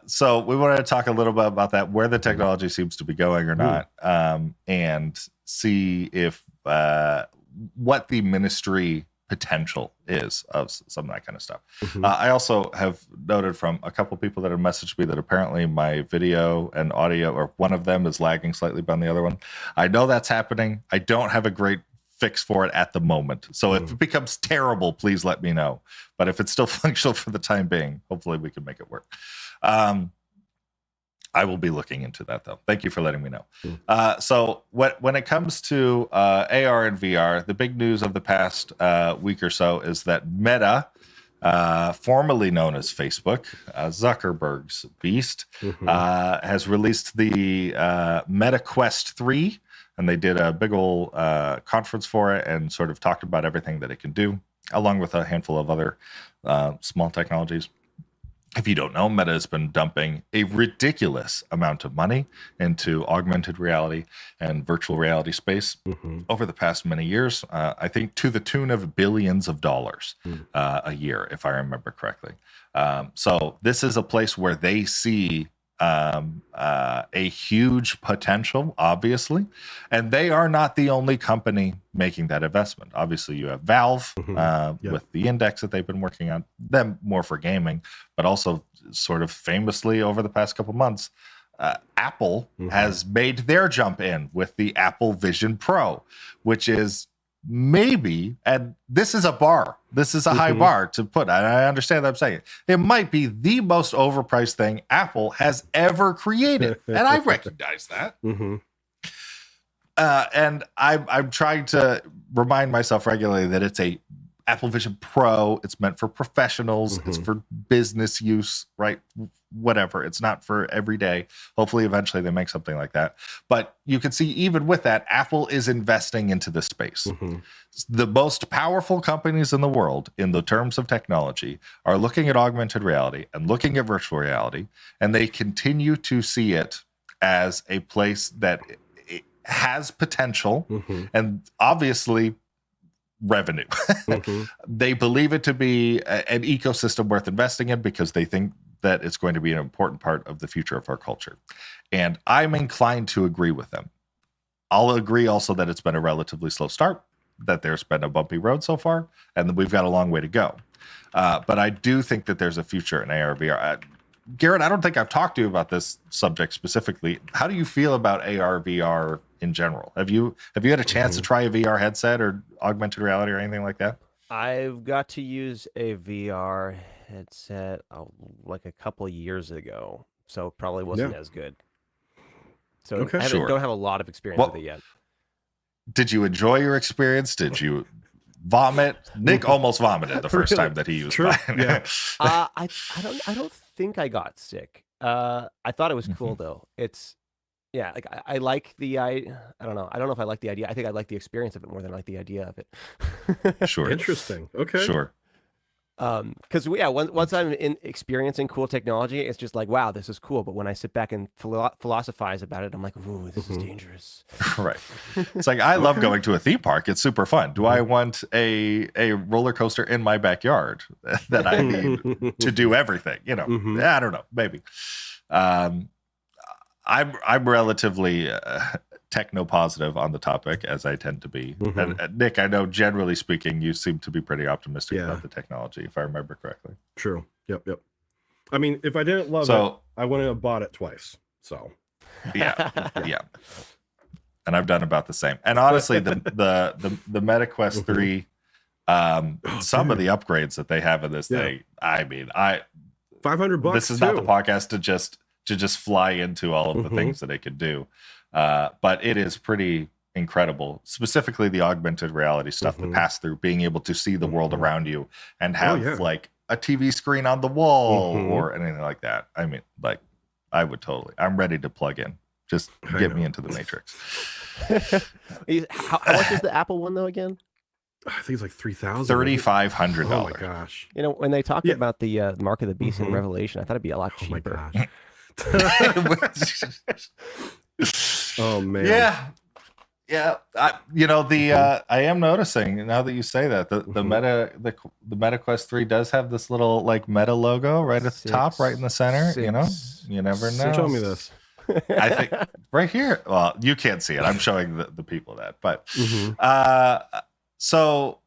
So we wanted to talk a little bit about that, where the technology seems to be going or not, and see if what the ministry potential is of some of that kind of stuff. I also have noted from a couple people that have messaged me that apparently my video and audio, or one of them, is lagging slightly behind the other one. I know that's happening. I don't have a great fix for it at the moment. So if it becomes terrible, please let me know. But if it's still functional for the time being, hopefully we can make it work. I will be looking into that, though. Thank you for letting me know. So when it comes to AR and VR, the big news of the past week or so is that Meta, formerly known as Facebook, Zuckerberg's beast, has released the Meta Quest 3, and they did a big old conference for it and sort of talked about everything that it can do, along with a handful of other small technologies. if you don't know, Meta has been dumping a ridiculous amount of money into augmented reality and virtual reality space over the past many years. I think to the tune of billions of dollars a year, if I remember correctly. So this is a place where they see a huge potential, obviously, and they are not the only company making that investment. Obviously, you have Valve with the Index that they've been working on, them more for gaming, but also sort of famously over the past couple months, Apple has made their jump in with the Apple Vision Pro, which is maybe, and this is a bar, this is a high bar to put, and I understand that I'm saying it might be the most overpriced thing Apple has ever created, and I recognize that. And I'm trying to remind myself regularly that it's a Apple Vision Pro. It's meant for professionals. It's for business use, right? Whatever. It's not for every day. Hopefully, eventually they make something like that. But you can see, even with that, Apple is investing into this space. The most powerful companies in the world, in the terms of technology, are looking at augmented reality and looking at virtual reality, and they continue to see it as a place that it has potential and obviously revenue. They believe it to be an ecosystem worth investing in because they think that it's going to be an important part of the future of our culture. And I'm inclined to agree with them. I'll agree also that it's been a relatively slow start, that there's been a bumpy road so far, and that we've got a long way to go. But I do think that there's a future in AR, VR. Garrett, I don't think I've talked to you about this subject specifically. How do you feel about AR, VR in general? Have you had a chance to try a VR headset or augmented reality or anything like that? I've got to use a VR headset like a couple of years ago, so it probably wasn't as good. So I don't have a lot of experience with it yet. Did you enjoy your experience? Did you vomit? Nick almost vomited the first time that he used it. I don't think I got sick. I thought it was cool though. It's like I like the I don't know. I don't know if I like the idea. I think I like the experience of it more than I like the idea of it. Sure. Interesting. Okay. Sure. Because once I'm in experiencing cool technology, it's just like, wow, this is cool. But when I sit back and philosophize about it, I'm like, ooh, this is dangerous. Right. It's like, I love going to a theme park. It's super fun. Do I want a roller coaster in my backyard that I need to do everything? You know, I don't know. Maybe. I'm relatively techno positive on the topic, as I tend to be. And Nick, I know generally speaking, you seem to be pretty optimistic about the technology, if I remember correctly. True. Yep. I mean, if I didn't love it, I wouldn't have bought it twice. So yeah. And I've done about the same. And honestly, the Meta Quest 3, some of the upgrades that they have in this thing, I mean, $500. This is not the podcast to just fly into all of the things that it could do. But it is pretty incredible, specifically the augmented reality stuff, the pass through, being able to see the world around you and have like a TV screen on the wall or anything like that. I mean, like, I'm ready to plug in. Just get me into the Matrix. How much is the Apple one though again? I think it's like $3,000. $3,500. Oh my gosh! You know, when they talk about the Mark of the Beast in Revelation, I thought it'd be a lot cheaper. Oh my gosh! Oh man. Yeah. I am noticing now that you say that the Meta Quest 3 does have this little like Meta logo right at the top, right in the center. You know, you never know. Show me this. I think right here. Well, you can't see it. I'm showing the people that, but so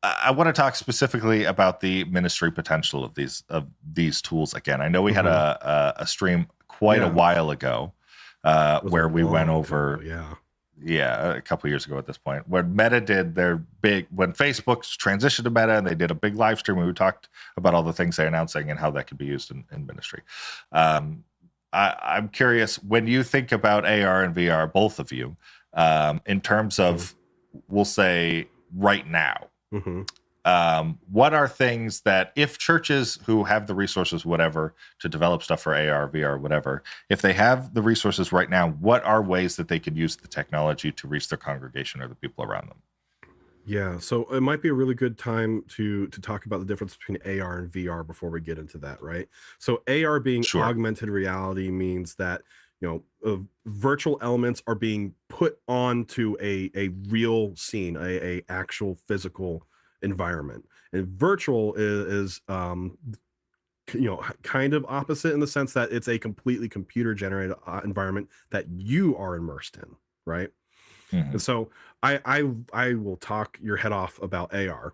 I want to talk specifically about the ministry potential of these tools. Again, I know we had a stream quite a while ago where we went over a couple of years ago at this point, when Meta did when Facebook transitioned to Meta and they did a big live stream where we talked about all the things they're announcing and how that could be used in ministry. I'm curious, when you think about AR and VR, both of you, in terms of, we'll say right now, what are things that if churches who have the resources, whatever, to develop stuff for AR, VR, whatever, if they have the resources right now, what are ways that they could use the technology to reach their congregation or the people around them? Yeah, so it might be a really good time to talk about the difference between AR and VR before we get into that, right? So AR being Sure. augmented reality means that virtual elements are being put onto a real scene, a actual physical environment, and virtual is kind of opposite in the sense that it's a completely computer generated environment that you are immersed in, right? And so I will talk your head off about AR,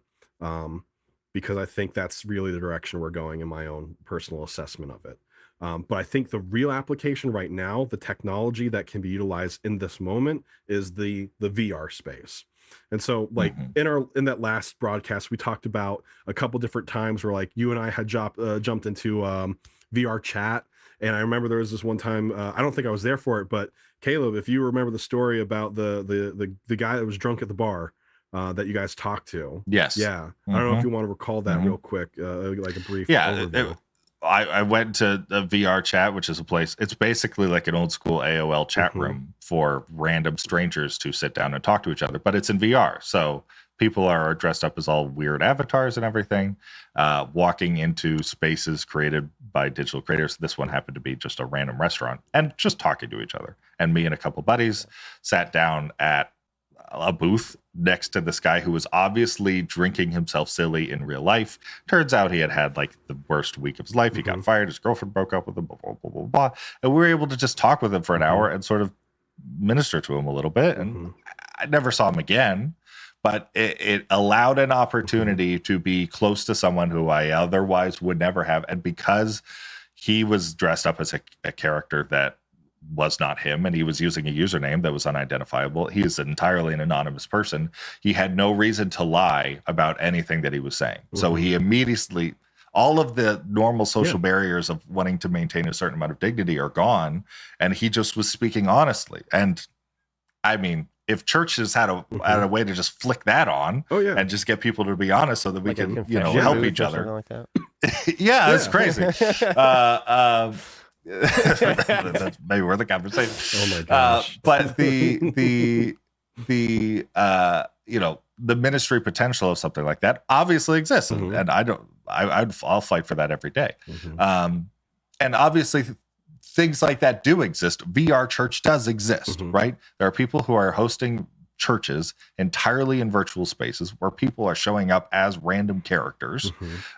because I think that's really the direction we're going in my own personal assessment of it. But I think the real application right now, the technology that can be utilized in this moment, is the VR space. And so, like in that last broadcast, we talked about a couple different times where like you and I had jumped into VR chat. And I remember there was this one time, I don't think I was there for it, but Caleb, if you remember the story about the guy that was drunk at the bar that you guys talked to. Yes. Yeah. I don't know if you want to recall that real quick, like a brief overview. I went to a VR chat, which is a place, it's basically like an old school AOL chat room for random strangers to sit down and talk to each other, but it's in VR. So people are dressed up as all weird avatars and everything, walking into spaces created by digital creators. This one happened to be just a random restaurant and just talking to each other. And me and a couple buddies sat down at a booth next to this guy who was obviously drinking himself silly in real life. Turns out he had like the worst week of his life. He got fired. His girlfriend broke up with him, blah, blah, blah, blah, blah. And we were able to just talk with him for an hour and sort of minister to him a little bit. And I never saw him again, but it allowed an opportunity to be close to someone who I otherwise would never have. And because he was dressed up as a character that was not him, and he was using a username that was unidentifiable. He is entirely an anonymous person. He had no reason to lie about anything that he was saying. So he immediately, all of the normal social barriers of wanting to maintain a certain amount of dignity are gone, and he just was speaking honestly. And I mean, if churches had a way to just flick that on and just get people to be honest so that we can help each other. Like that. It's crazy. That's maybe worth the conversation. Oh my gosh! But the ministry potential of something like that obviously exists, and I'll fight for that every day. And obviously, things like that do exist. VR Church does exist, right? There are people who are hosting churches entirely in virtual spaces where people are showing up as random characters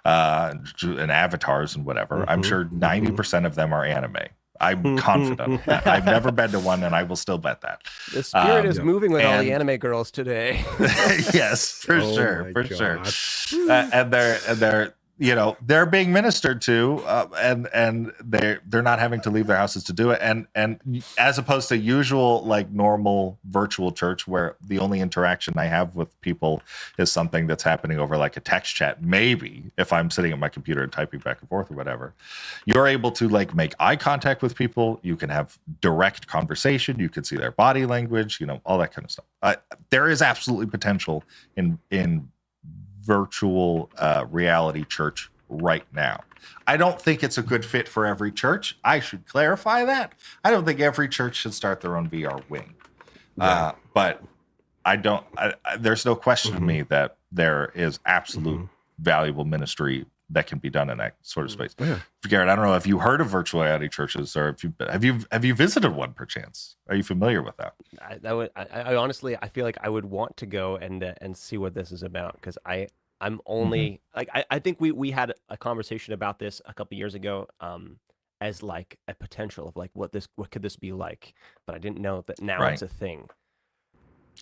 and avatars and whatever. I'm sure 90% of them are anime. I'm confident of that. I've never been to one, and I will still bet that. The spirit is moving with all the anime girls today. Yes, for sure. And they're being ministered to, and they're not having to leave their houses to do it. And as opposed to usual, like normal virtual church where the only interaction I have with people is something that's happening over like a text chat. Maybe if I'm sitting at my computer and typing back and forth or whatever, you're able to like make eye contact with people. You can have direct conversation. You can see their body language, all that kind of stuff. There is absolutely potential in virtual reality church right now. I don't think it's a good fit for every church. I should clarify that. I don't think every church should start their own VR wing. But there's no question to me that there is absolute valuable ministry that can be done in that sort of space. Garrett, I don't know if you heard of virtual reality churches, or if have you visited one perchance? Are you familiar with that? I honestly, I feel like I would want to go and see what this is about, because I'm only like I think we had a conversation about this a couple years ago, as like a potential of like what could this be like, but I didn't know that now it's a thing.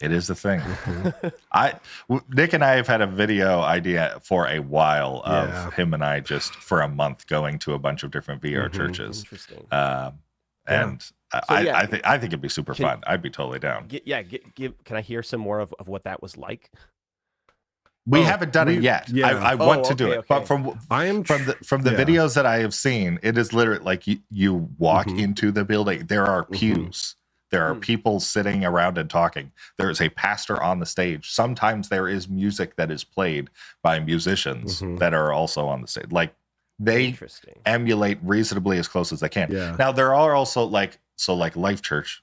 It is the thing. Nick and I have had a video idea for a while of him and I just for a month going to a bunch of different VR churches. Interesting. And I think it'd be super fun. I'd be totally down. Can I hear some more of what that was like? We haven't done it yet. I want to do it, but from the videos that I have seen, it is literally like you walk into the building. There are pews. There are people sitting around and talking. There is a pastor on the stage. Sometimes there is music that is played by musicians that are also on the stage. Like they emulate reasonably as close as they can. Now there are also like Life Church,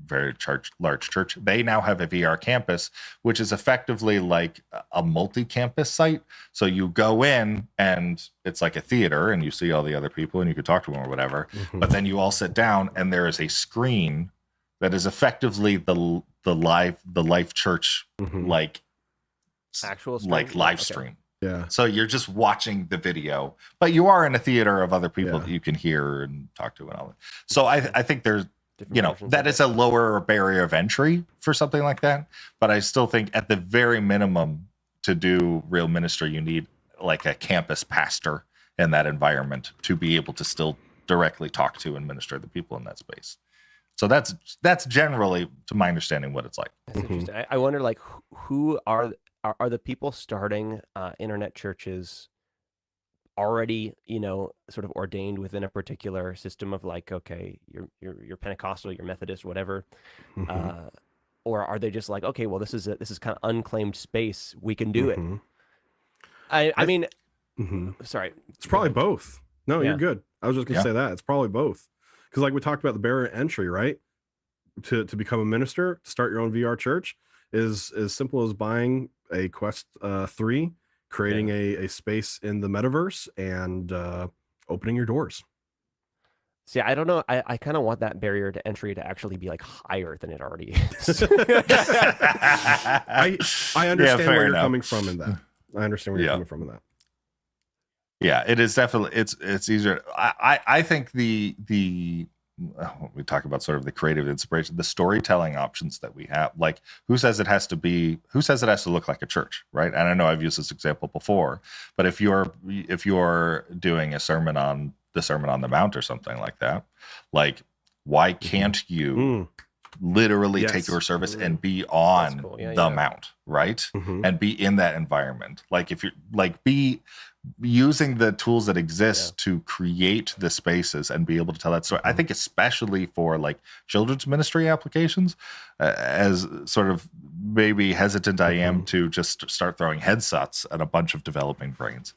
very large church. They now have a VR campus, which is effectively like a multi-campus site. So you go in and it's like a theater and you see all the other people and you can talk to them or whatever. But then you all sit down and there is a screen that is effectively the live church like actual stream? like live Okay. stream. Yeah. So you're just watching the video, but you are in a theater of other people that you can hear and talk to and all that. So I think there's, Different versions that of is it. a lower barrier of entry for something like that. But I still think at the very minimum to do real ministry, you need like a campus pastor in that environment to be able to still directly talk to and minister to the people in that space. So that's generally, to my understanding, what it's like. That's interesting. I wonder, like, who are the people starting internet churches already, sort of ordained within a particular system of like, okay, you're Pentecostal, you're Methodist, whatever, or are they just like, okay, well, this is kind of unclaimed space, we can do it? I mean, sorry, it's probably both. No, Yeah. you're good. I was just gonna say that it's probably both, because like we talked about, the barrier to entry, right? To become a minister, to start your own VR church, is as simple as buying a Quest 3, creating a space in the metaverse, and opening your doors. See, I don't know. I kind of want that barrier to entry to actually be like higher than it already is. I understand fair where you're enough. coming from in that. I understand where you're coming from in that. Yeah, it is definitely, it's easier. I think the we talk about sort of the creative inspiration, the storytelling options that we have, like who says it has to look like a church, right? And I know I've used this example before, but if you're doing a sermon on the Sermon on the Mount or something like that, like why can't you literally take your service and be on the Mount, right? And be in that environment. Like if you're like be using the tools that exist to create the spaces and be able to tell that story. I think especially for like children's ministry applications, as sort of maybe hesitant I am to just start throwing headsets at a bunch of developing brains.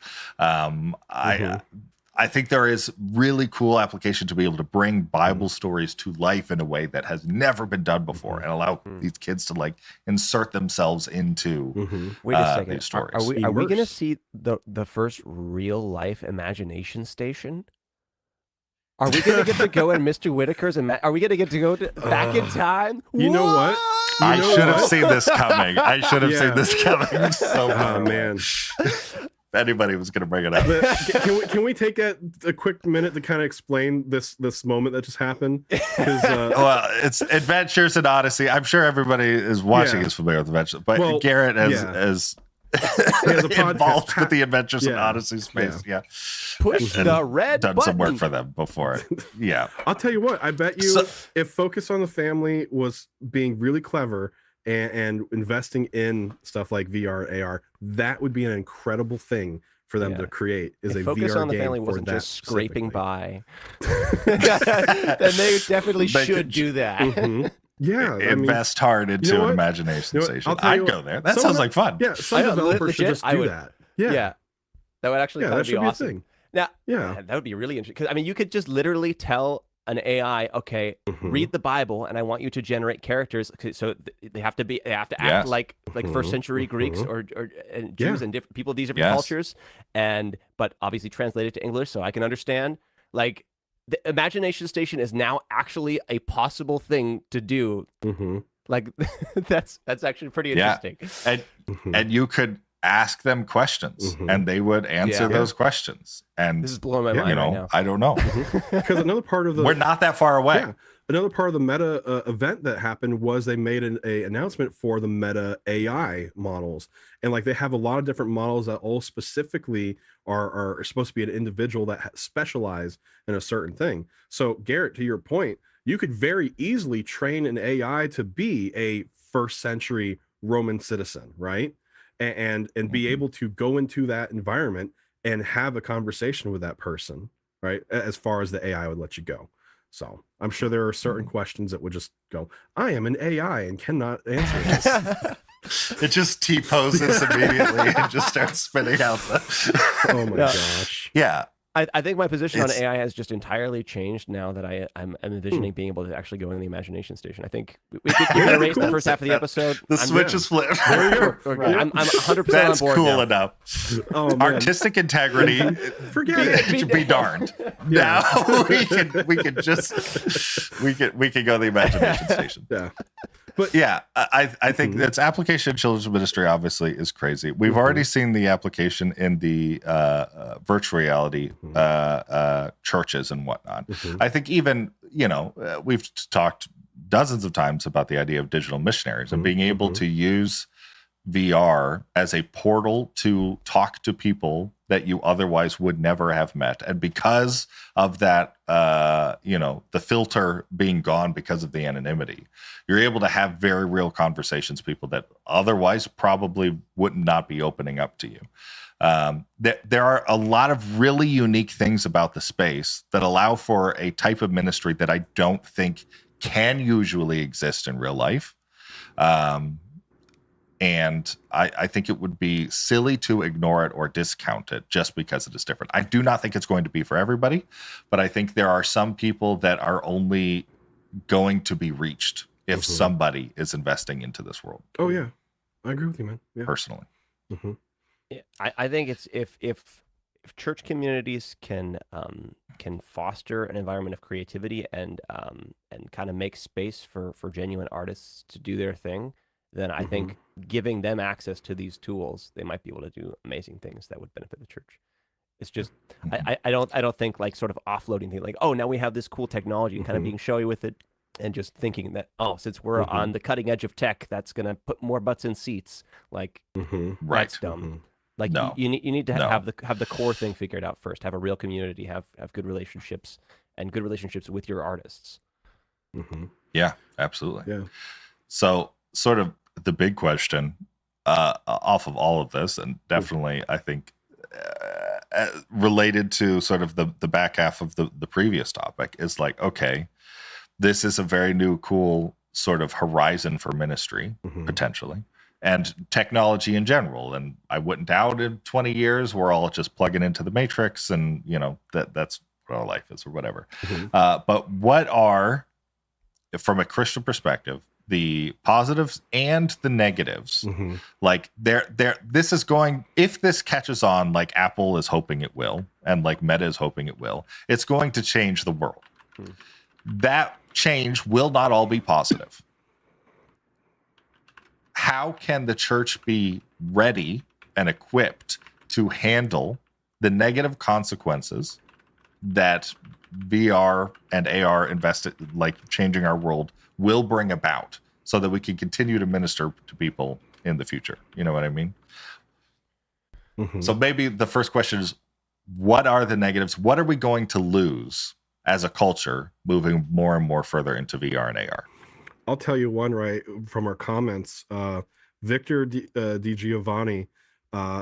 I think there is really cool application to be able to bring Bible stories to life in a way that has never been done before, and allow these kids to like insert themselves into Wait a second. these stories. Are we going to see the first real life imagination station? Are we going to get to go in Mr. Whitaker's? Are we going to get to go back in time? You know what? I should have seen this coming. I should have seen this coming. So Oh man. if anybody was going to bring it up. Can we take a quick minute to kind of explain this moment that just happened? Well, it's Adventures in Odyssey. I'm sure everybody is watching is familiar with Adventures, but Garrett is involved with the Adventures in Odyssey space. Yeah. Push the red done button. some work for them before. Yeah. I'll tell you what, I bet you if Focus on the Family was being really clever and investing in stuff like VR, AR, that would be an incredible thing for them to create. Is if a Focus VR on the game Family for wasn't that just scraping specifically. by, then they definitely should do that. Yeah, invest hard into an imagination station. I'd go there. That sounds like fun. Yeah, some developers should just do that. Yeah, that would actually kind of be awesome. Thing. Now, yeah, that would be really interesting. Because I mean, you could just literally tell an AI, okay, read the Bible, and I want you to generate characters. So they have to act like first century Greeks or and Jews and different people of these different cultures, but obviously translated to English so I can understand. Like the imagination station is now actually a possible thing to do. Like that's actually pretty interesting. And you could ask them questions and they would answer those questions. And this is blowing my mind right now. I don't know. Because another part of we're not that far away. Yeah. Another part of the Meta event that happened was they made an announcement for the Meta AI models. And like they have a lot of different models that all specifically are supposed to be an individual that specialize in a certain thing. So Garrett, to your point, you could very easily train an AI to be a first century Roman citizen, right? And be able to go into that environment and have a conversation with that person, right? As far as the AI would let you go. So I'm sure there are certain questions that would just go, I am an AI and cannot answer this. It just T-poses immediately and just starts spitting out the... Oh my gosh. Yeah. I think my position on It's- AI has just entirely changed now that I'm envisioning being able to actually go in the imagination station. I think we could erase the first half of the episode. The switch is flipped. There you go. We're good. I'm 100% That's on board cool now. enough. Oh, man. Artistic integrity, Forget it. be darned. Yeah. Now we can go to the imagination station. Yeah. But Yeah, I think its application in children's ministry obviously is crazy. We've already seen the application in the virtual reality churches and whatnot. I think even, we've talked dozens of times about the idea of digital missionaries and being able to use VR as a portal to talk to people that you otherwise would never have met. And because of that, the filter being gone because of the anonymity, you're able to have very real conversations, people that otherwise probably would not be opening up to you. There are a lot of really unique things about the space that allow for a type of ministry that I don't think can usually exist in real life. And I think it would be silly to ignore it or discount it just because it is different. I do not think it's going to be for everybody, but I think there are some people that are only going to be reached if somebody is investing into this world. oh yeah, I agree with you, man. Yeah. Personally. Yeah, I think it's if church communities can foster an environment of creativity and kind of make space for genuine artists to do their thing, then I think giving them access to these tools, they might be able to do amazing things that would benefit the church. It's just I don't think like sort of offloading things like, oh, now we have this cool technology and kind of being showy with it and just thinking that, oh, since we're on the cutting edge of tech, that's gonna put more butts in seats. Like that's dumb. Like No. you need to No. have the core thing figured out first. Have a real community. Have good relationships and good relationships with your artists. Yeah, absolutely. Yeah. So sort of the big question off of all of this, and definitely I think related to sort of the back half of the previous topic, is like, okay, this is a very new, cool sort of horizon for ministry, potentially, and technology in general. And I wouldn't doubt in 20 years, we're all just plugging into the matrix and, that's what our life is or whatever. But what are, from a Christian perspective, the positives and the negatives? Like this is going, if this catches on like Apple is hoping it will, and like Meta is hoping it will, it's going to change the world. That change will not all be positive. How can the church be ready and equipped to handle the negative consequences that VR and AR invested, like changing our world, will bring about, so that we can continue to minister to people in the future? You know what I mean? So maybe the first question is, what are the negatives? What are we going to lose as a culture moving more and more further into VR and AR? I'll tell you one right from our comments. Victor Di Giovanni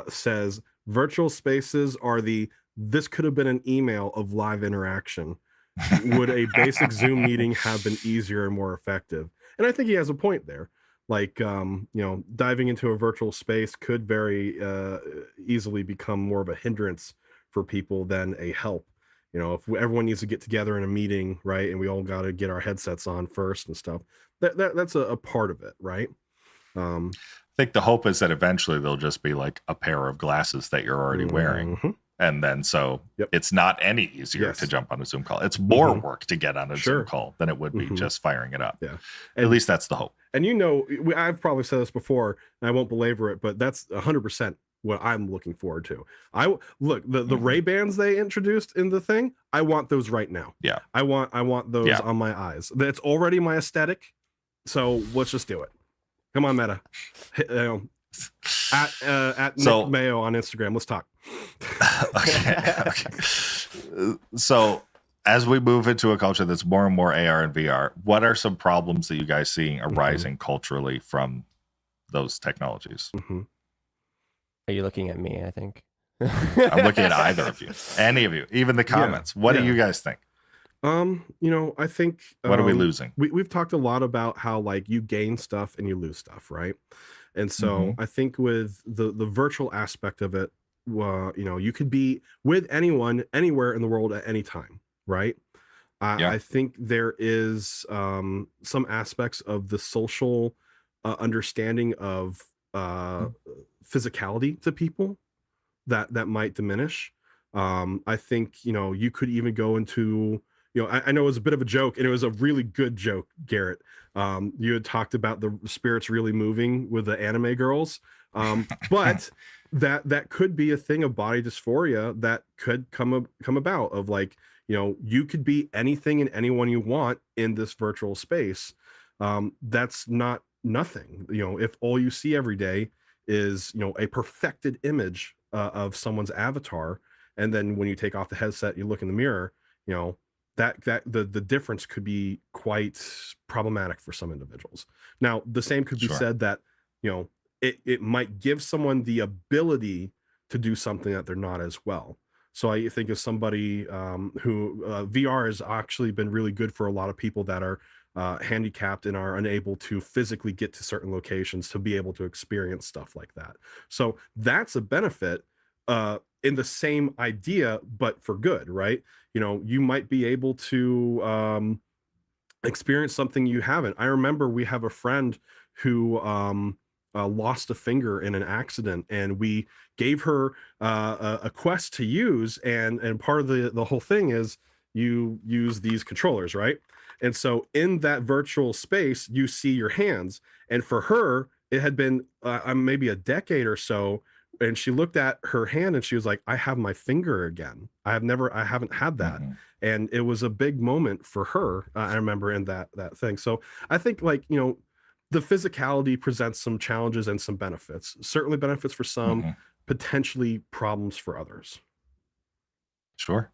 says virtual spaces are this could have been an email of live interaction. Would a basic Zoom meeting have been easier and more effective? And I think he has a point there. Like, diving into a virtual space could very easily become more of a hindrance for people than a help. If everyone needs to get together in a meeting, right, and we all got to get our headsets on first and stuff, that's a part of it, right? I think the hope is that eventually there'll just be like a pair of glasses that you're already wearing. And then it's not any easier to jump on a Zoom call. It's more work to get on a Zoom call than it would be just firing it up. Yeah. At least that's the hope. And I've probably said this before, and I won't belabor it, but that's 100% what I'm looking forward to. The Ray-Bans they introduced in the thing, I want those right now. Yeah. I want those on my eyes. That's already my aesthetic. So let's just do it. Come on, Meta. At Nick Mayo on Instagram. Let's talk. Okay. So as we move into a culture that's more and more AR and VR, what are some problems that you guys seeing arising culturally from those technologies? Are you looking at me? I think I'm looking at either of you, any of you, even the comments. What do you guys think? I think what are we losing? We've talked a lot about how like you gain stuff and you lose stuff, right? And so I think with the virtual aspect of it, you could be with anyone anywhere in the world at any time, right? Yeah. I think there is some aspects of the social understanding of physicality to people that might diminish. I think, you could even go into, I know it was a bit of a joke, and it was a really good joke, Garrett. You had talked about the spirits really moving with the anime girls, but that could be a thing of body dysphoria that could come about, of like, you could be anything and anyone you want in this virtual space. That's not nothing. If all you see every day is, a perfected image of someone's avatar, and then when you take off the headset, you look in the mirror, that the difference could be quite problematic for some individuals. Now, the same could be said that, it might give someone the ability to do something that they're not as well. So I think of somebody who VR has actually been really good for a lot of people that are handicapped and are unable to physically get to certain locations to be able to experience stuff like that. So that's a benefit in the same idea, but for good, right? You might be able to experience something you haven't. I remember we have a friend who lost a finger in an accident, and we gave her a Quest to use, and part of the whole thing is you use these controllers, right? And so in that virtual space, you see your hands. And for her, it had been maybe a decade or so, and she looked at her hand and she was like, I have my finger again. I haven't had that. Mm-hmm. And it was a big moment for her. I remember in that thing. So I think, like, the physicality presents some challenges and some benefits. Certainly benefits for some, Mm-hmm. potentially problems for others. Sure.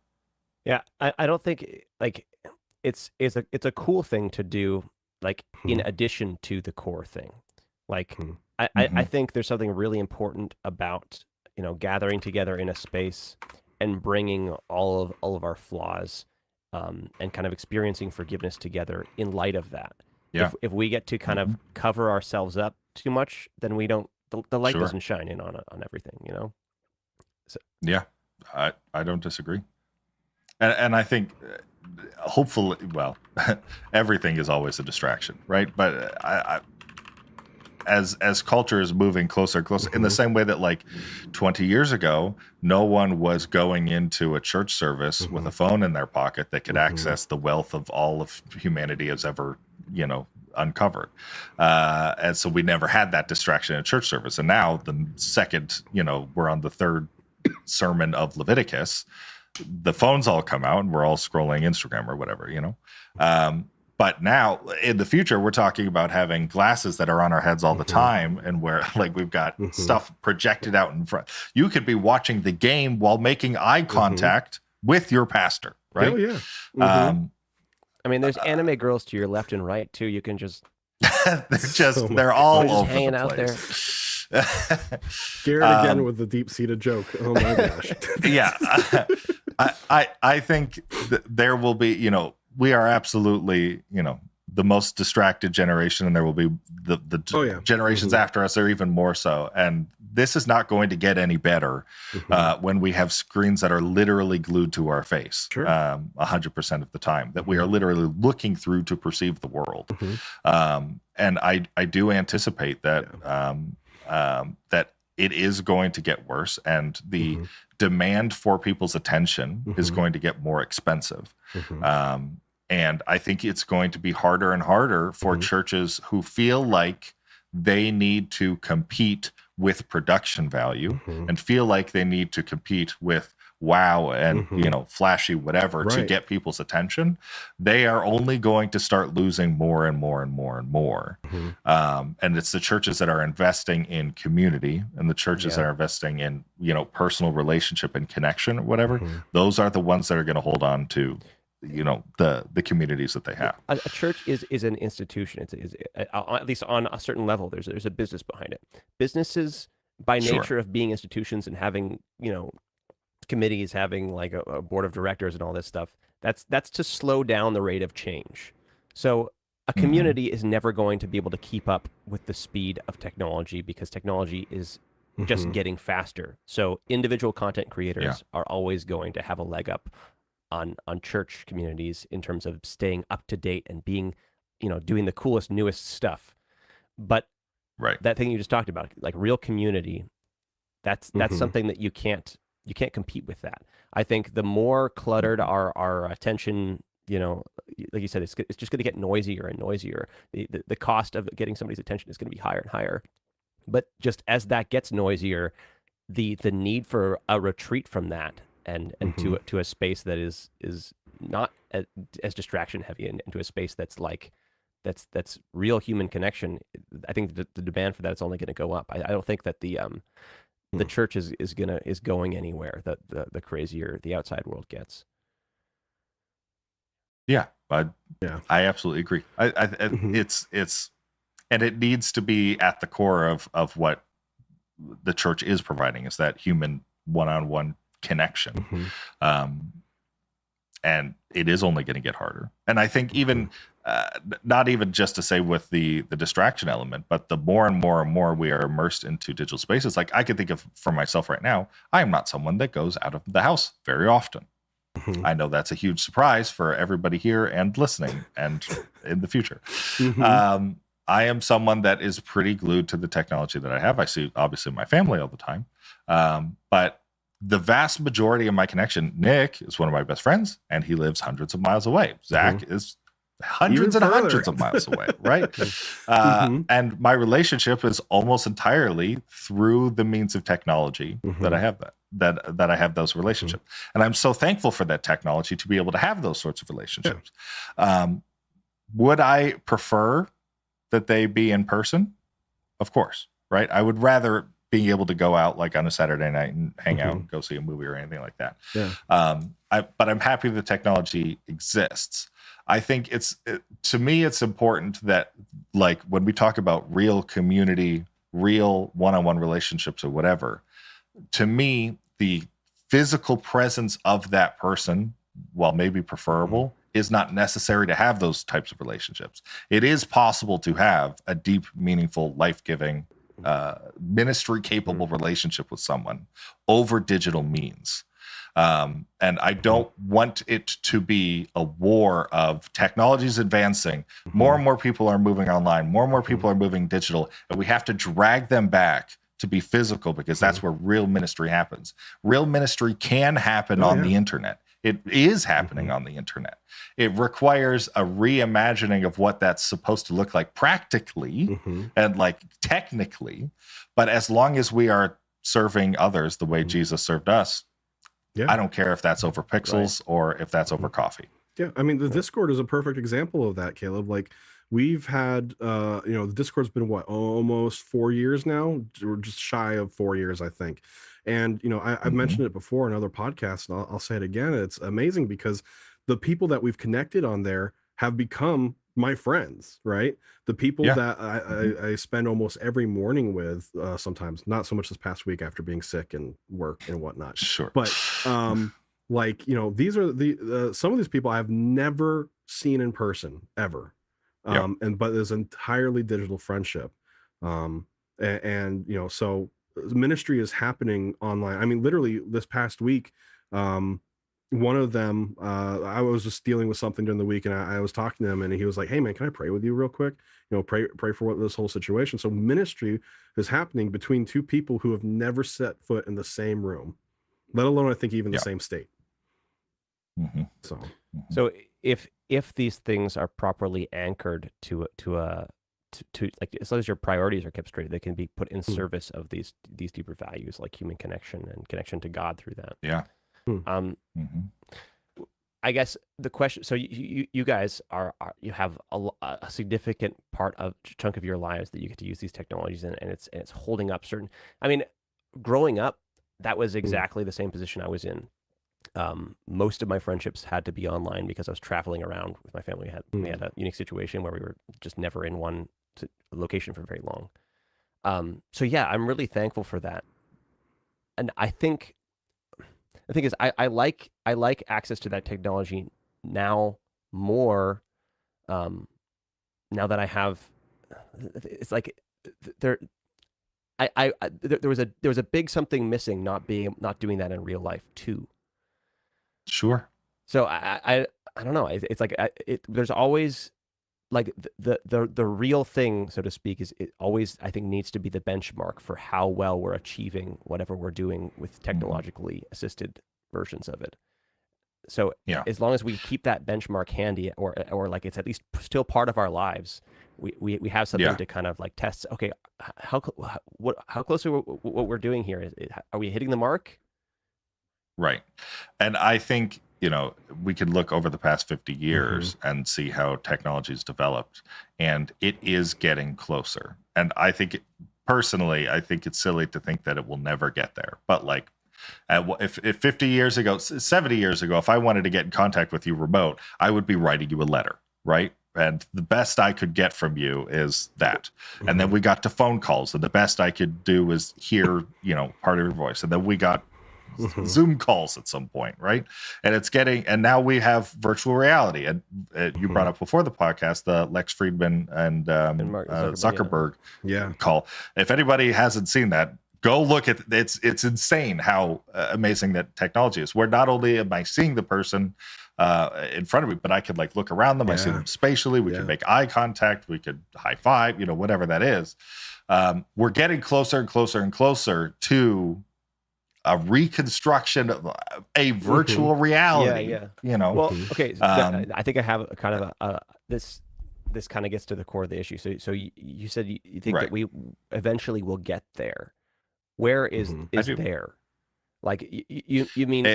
Yeah, I don't think, like, it's a cool thing to do, like, in addition to the core thing. Like, I think there's something really important about, gathering together in a space and bringing all of our flaws, and kind of experiencing forgiveness together in light of that. Yeah. If we get to kind of cover ourselves up too much, then we don't, the light doesn't shine in on everything, So. Yeah, I don't disagree. And I think hopefully, well, everything is always a distraction, right? But as culture is moving closer and closer, in the same way that, like, 20 years ago, no one was going into a church service with a phone in their pocket that could access the wealth of all of humanity has ever, uncovered. And so we never had that distraction in a church service. And now the second, we're on the third sermon of Leviticus, the phones all come out and we're all scrolling Instagram or whatever, but now in the future, we're talking about having glasses that are on our heads all the time, and where, like, we've got stuff projected out in front. You could be watching the game while making eye contact with your pastor, right? Oh, yeah. I mean, there's anime girls to your left and right too. You can just they're all over hanging the out there. place. Garrett again with the deep-seated joke. Oh my gosh. Yeah. I think there will be, we are absolutely, the most distracted generation, and there will be the generations after us are even more so. And this is not going to get any better when we have screens that are literally glued to our face 100% of the time, that we are literally looking through to perceive the world. And I do anticipate that that it is going to get worse, and the demand for people's attention is going to get more expensive. And I think it's going to be harder and harder for churches who feel like they need to compete with production value and feel like they need to compete with wow and flashy whatever to get people's attention. They are only going to start losing more and more and more and more. And it's the churches that are investing in community and the churches that are investing in personal relationship and connection or whatever. Those are the ones that are going to hold on to the communities that they have. A church is an institution. It's at least on a certain level. There's a business behind it. Businesses, by nature of being institutions and having committees, having like a board of directors and all this stuff, that's to slow down the rate of change. So a community is never going to be able to keep up with the speed of technology, because technology is just getting faster. So individual content creators are always going to have a leg up on church communities in terms of staying up to date and being, doing the coolest, newest stuff. But that thing you just talked about, like real community, that's something that you can't compete with that. I think the more cluttered our attention, like you said, it's just going to get noisier and noisier. The cost of getting somebody's attention is going to be higher and higher. But just as that gets noisier, the need for a retreat from that and to a space that is not as distraction heavy and into a space that's real human connection. I think the demand for that is only going to go up. I don't think that the church is going anywhere. The crazier the outside world gets. Yeah, I absolutely agree. It's and it needs to be at the core of what the church is providing, is that human one-on-one connection. And it is only going to get harder. And I think even not even just to say with the distraction element, but the more and more we are immersed into digital spaces. Like I can think of for myself right now, I am not someone that goes out of the house very often. I know that's a huge surprise for everybody here and listening and in the future. I am someone that is pretty glued to the technology that I have. I see obviously my family all the time. But the vast majority of my connection, Nick is one of my best friends and he lives hundreds of miles away. Zach is hundreds and hundreds of miles away, right? And my relationship is almost entirely through the means of technology that I have that I have those relationships. And I'm so thankful for that technology to be able to have those sorts of relationships. Would I prefer that they be in person? Of course, right? I would rather being able to go out like on a Saturday night and hang out and go see a movie or anything like that. But I'm happy the technology exists. I think to me, it's important that like when we talk about real community, real one-on-one relationships or whatever, to me, the physical presence of that person, while maybe preferable, is not necessary to have those types of relationships. It is possible to have a deep, meaningful, life-giving, ministry-capable relationship with someone over digital means. And I don't want it to be a war of technologies advancing. More and more people are moving online. More and more people are moving digital. And we have to drag them back to be physical because that's where real ministry happens. Real ministry can happen on the internet. It is happening on the internet. It requires a reimagining of what that's supposed to look like practically and like technically. But as long as we are serving others the way Jesus served us, I don't care if that's over pixels or if that's over coffee. Yeah, I mean, the Discord is a perfect example of that, Caleb. Like we've had, the Discord's been almost 4 years now, or just shy of 4 years, I think. And, I've mentioned it before in other podcasts, and I'll say it again. It's amazing because the people that we've connected on there have become my friends, right? The people that I spend almost every morning with, sometimes not so much this past week after being sick and work and whatnot. Sure. But, these are some of these people I've never seen in person ever. But there's entirely digital friendship. So ministry is happening online. I mean, literally this past week, one of them, I was just dealing with something during the week and I was talking to him and he was like, "Hey man, can I pray with you real quick? Pray for this whole situation." So ministry is happening between two people who have never set foot in the same room, let alone, I think, even the same state. So if these things are properly anchored to like, as long as your priorities are kept straight, they can be put in service of these deeper values like human connection and connection to God through that. I guess the question, so you guys you have a significant chunk of your lives that you get to use these technologies in, and it's holding up certain. I mean, growing up, that was exactly the same position I was in. Most of my friendships had to be online because I was traveling around with my family. We had a unique situation where we were just never in one location for very long. So yeah, I'm really thankful for that. And I think the thing is, I like access to that technology now more. Now that I have, it's like there was a big something missing not doing that in real life too. Sure. So I don't know. It's like there's always like the real thing, so to speak, is it always, I think, needs to be the benchmark for how well we're achieving whatever we're doing with technologically assisted versions of it. So as long as we keep that benchmark handy, or like it's at least still part of our lives, we have something to kind of like test. Okay, how close are what we're doing here? Are we hitting the mark? Right. And I think, we could look over the past 50 years and see how technology's developed, and it is getting closer. And I think personally, I think it's silly to think that it will never get there. But like, if 50 years ago, 70 years ago, if I wanted to get in contact with you remote, I would be writing you a letter, right? And the best I could get from you is that. And then we got to phone calls, and the best I could do was hear, part of your voice. And then we got Zoom calls at some point, right? And now we have virtual reality. And you brought up before the podcast the Lex Friedman and Mark Zuckerberg call. If anybody hasn't seen that, go look at it. It's insane how amazing that technology is. Where not only am I seeing the person in front of me, but I could like look around them. I see them spatially. We could make eye contact. We could high five. Whatever that is. We're getting closer and closer and closer to a reconstruction of a virtual reality. Well, okay. I think I have a kind of this kind of gets to the core of the issue. So you said you think that we eventually will get there. Where is there? Like you mean?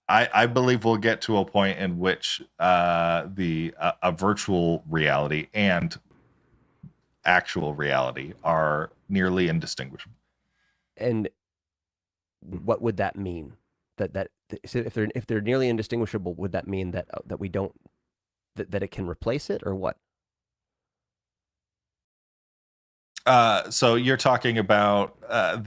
I believe we'll get to a point in which a virtual reality and actual reality are nearly indistinguishable. And what would that mean? So if they're nearly indistinguishable, would that mean that we don't that it can replace it, or what? So you're talking about that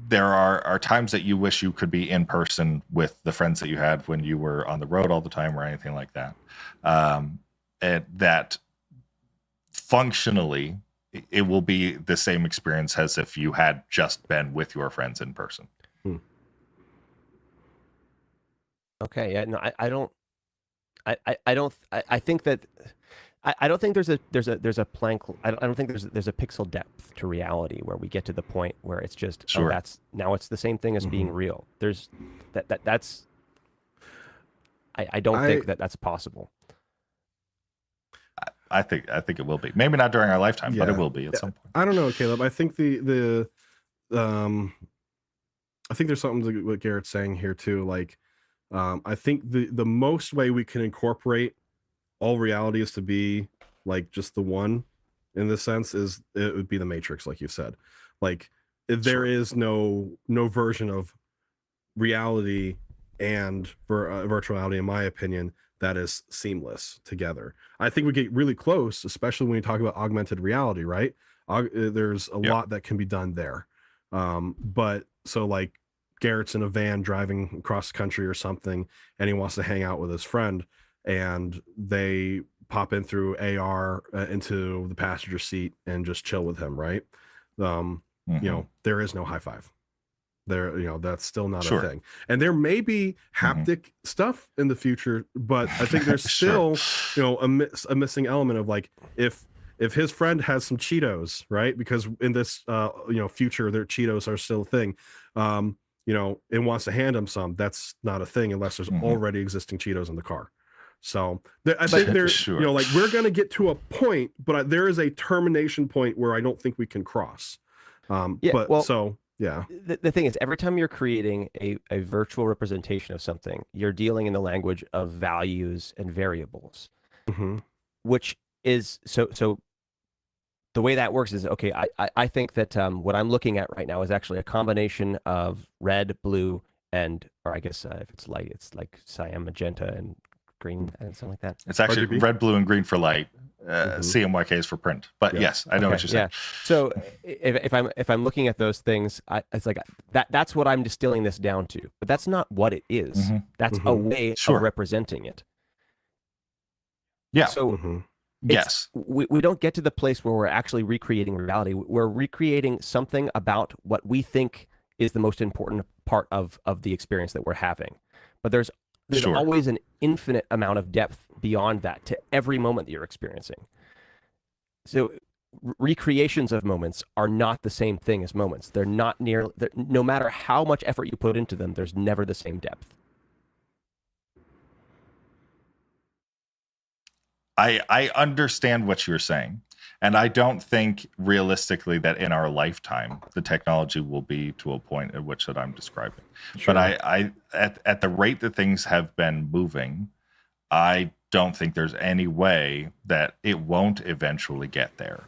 there are times that you wish you could be in person with the friends that you had when you were on the road all the time, or anything like that, and that functionally it will be the same experience as if you had just been with your friends in person. Okay. Yeah. No, I don't. I think that. I don't think there's a plank. I don't think there's a pixel depth to reality where we get to the point where it's just now it's the same thing as being real. There's that's. I don't think that's possible. I think it will be. Maybe not during our lifetime, but it will be at some point. I don't know, Caleb. I think I think there's something to what Garrett's saying here too. Like, I think the most way we can incorporate all reality is to be like just the one, in this sense, is it would be the Matrix, like you said. Like, there is no version of reality and virtual reality, in my opinion, that is seamless together. I think we get really close, especially when you talk about augmented reality, right? There's a lot that can be done there. But so like Garrett's in a van driving across the country or something, and he wants to hang out with his friend, and they pop in through AR into the passenger seat and just chill with him, right? There is no high five. There, that's still not a thing. And there may be haptic stuff in the future, but I think there's still, a missing element of like, if his friend has some Cheetos, right? Because in this, future, their Cheetos are still a thing, and wants to hand him some, that's not a thing unless there's already existing Cheetos in the car. So I think there's, like, we're going to get to a point, but there is a termination point where I don't think we can cross. The thing is, every time you're creating a virtual representation of something, you're dealing in the language of values and variables, which is so the way that works is, okay, I think that what I'm looking at right now is actually a combination of red, blue, or I guess if it's light, it's like cyan, magenta, and green, and something like that. It's actually RGB? Red, blue, and green for light. CMYK is for print. But yes, I know what you're saying. So if I'm looking at those things, it's like that's what I'm distilling this down to. But that's not what it is. That's a way of representing it. Yeah. So Yes. We don't get to the place where we're actually recreating reality. We're recreating something about what we think is the most important part of the experience that we're having. But there's Sure. always an infinite amount of depth beyond that to every moment that you're experiencing. So recreations of moments are not the same thing as moments. They're not no matter how much effort you put into them, there's never the same depth. I understand what you're saying. And I don't think realistically that in our lifetime the technology will be to a point at which that I'm describing. Sure. But I at the rate that things have been moving, I don't think there's any way that it won't eventually get there.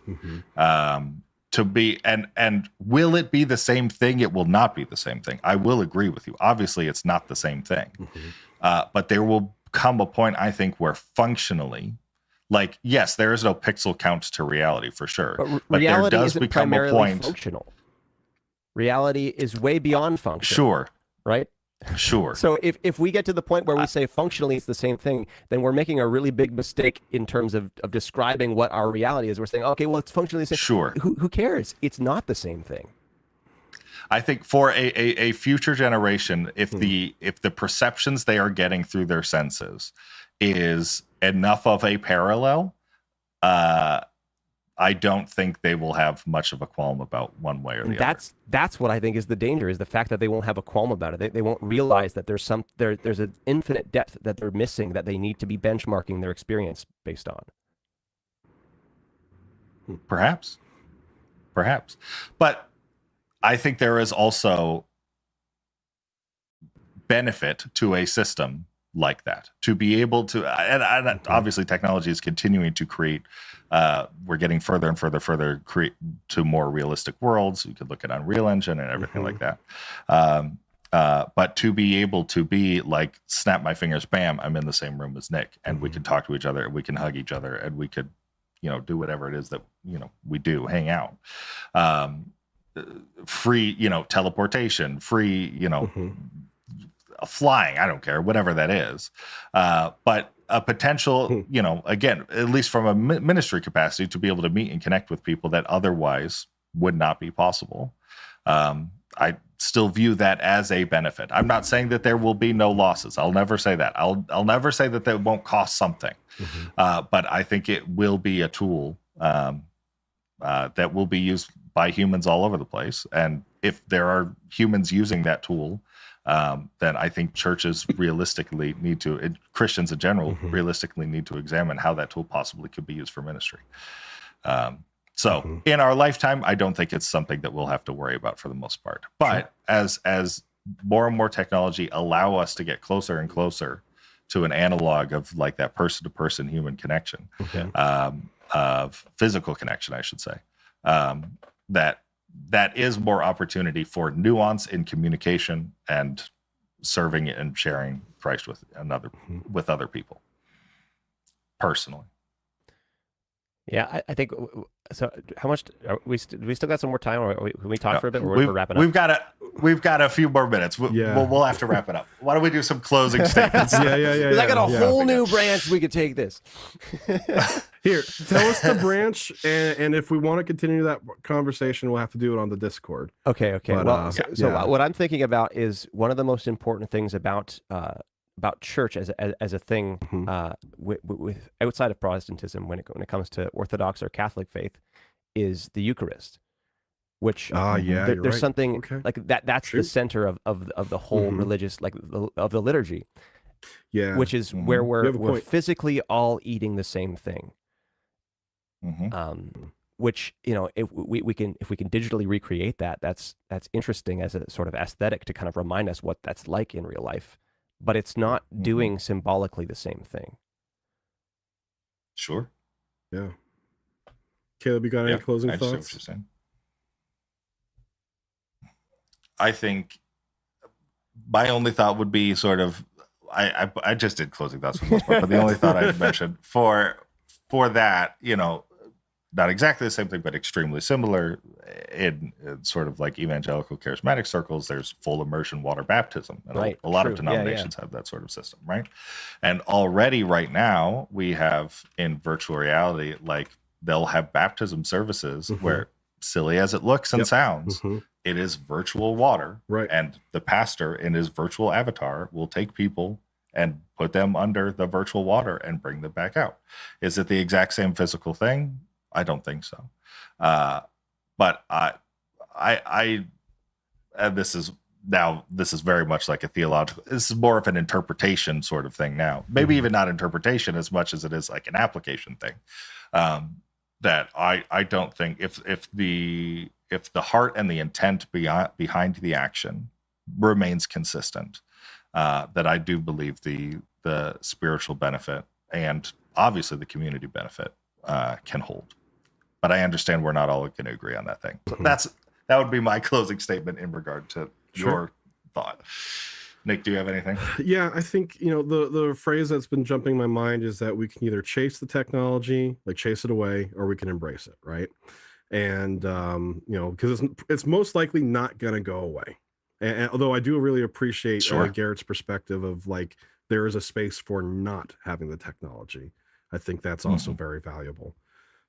To be and will it be the same thing? It will not be the same thing. I will agree with you. Obviously, it's not the same thing. But there will come a point, I think, where functionally, like, yes, there is no pixel count to reality for sure. But reality there does isn't become primarily a point. Functional. Reality is way beyond function. Sure. Right? Sure. So if we get to the point where we say functionally it's the same thing, then we're making a really big mistake in terms of describing what our reality is. We're saying, okay, well, it's functionally the same. Sure. Who cares? It's not the same thing. I think for a future generation, if the perceptions they are getting through their senses is enough of a parallel, I don't think they will have much of a qualm about one way or the other. That's what I think is the danger, is the fact that they won't have a qualm about it. They won't realize that there's an infinite depth that they're missing, that they need to be benchmarking their experience based on. Perhaps. But I think there is also benefit to a system like that, to be able to, and obviously technology is continuing to create, we're getting further and further create to more realistic worlds. You could look at Unreal Engine and everything like that. But to be able to be like, snap my fingers, bam, I'm in the same room as Nick, and we can talk to each other, and we can hug each other, and we could, do whatever it is that, we do, hang out. Free, teleportation, free, flying, I don't care, whatever that is. But a potential, again, at least from a ministry capacity, to be able to meet and connect with people that otherwise would not be possible. I still view that as a benefit. I'm not saying that there will be no losses. I'll never say that. I'll never say that that won't cost something. But I think it will be a tool that will be used by humans all over the place. And if there are humans using that tool, then I think churches realistically need to, and Christians in general, realistically need to examine how that tool possibly could be used for ministry. So in our lifetime, I don't think it's something that we'll have to worry about for the most part. But as more and more technology allow us to get closer and closer to an analog of like that person-to-person human connection, of physical connection, I should say, that is more opportunity for nuance in communication and serving and sharing Christ with other people personally. Yeah, I think so. How much we still got some more time? Or can we talk for a bit? Or we're wrapping up. We've got a few more minutes. We'll have to wrap it up. Why don't we do some closing statements? Yeah. I got a whole new branch. We could take this. Here, tell us the branch, and if we want to continue that conversation, we'll have to do it on the Discord. Okay. But, so what I'm thinking about is one of the most important things about church as a thing with outside of Protestantism when it comes to Orthodox or Catholic faith is the Eucharist, which there's right. something like that. That's the center of the whole religious, of the liturgy. Yeah, which is where we're physically all eating the same thing. Which if we can digitally recreate that, that's interesting as a sort of aesthetic to kind of remind us what that's like in real life. But it's not doing symbolically the same thing. Sure. Yeah. Caleb, you got any closing thoughts? I what you're saying. I think my only thought would be sort of, I just did closing thoughts for the most part, but the only thought I'd mention for that, not exactly the same thing, but extremely similar in sort of like evangelical charismatic circles. There's full immersion water baptism. And Right. a lot of True. denominations have that sort of system, right? And already right now we have in virtual reality, like they'll have baptism services where, silly as it looks and sounds, it is virtual water. Right. And the pastor in his virtual avatar will take people and put them under the virtual water and bring them back out. Is it the exact same physical thing? I don't think so. But and this is very much like a theological, this is more of an interpretation sort of thing now. Maybe even not interpretation as much as it is like an application thing. That I don't think if the heart and the intent behind the action remains consistent, that I do believe the spiritual benefit and obviously the community benefit can hold. But I understand we're not all going to agree on that thing. So that would be my closing statement in regard to your thought. Nick, do you have anything? Yeah, I think, the phrase that's been jumping in my mind is that we can either chase the technology, like chase it away, or we can embrace it, right? And because it's most likely not going to go away. And although I do really appreciate Garrett's perspective of like there is a space for not having the technology. I think that's also very valuable.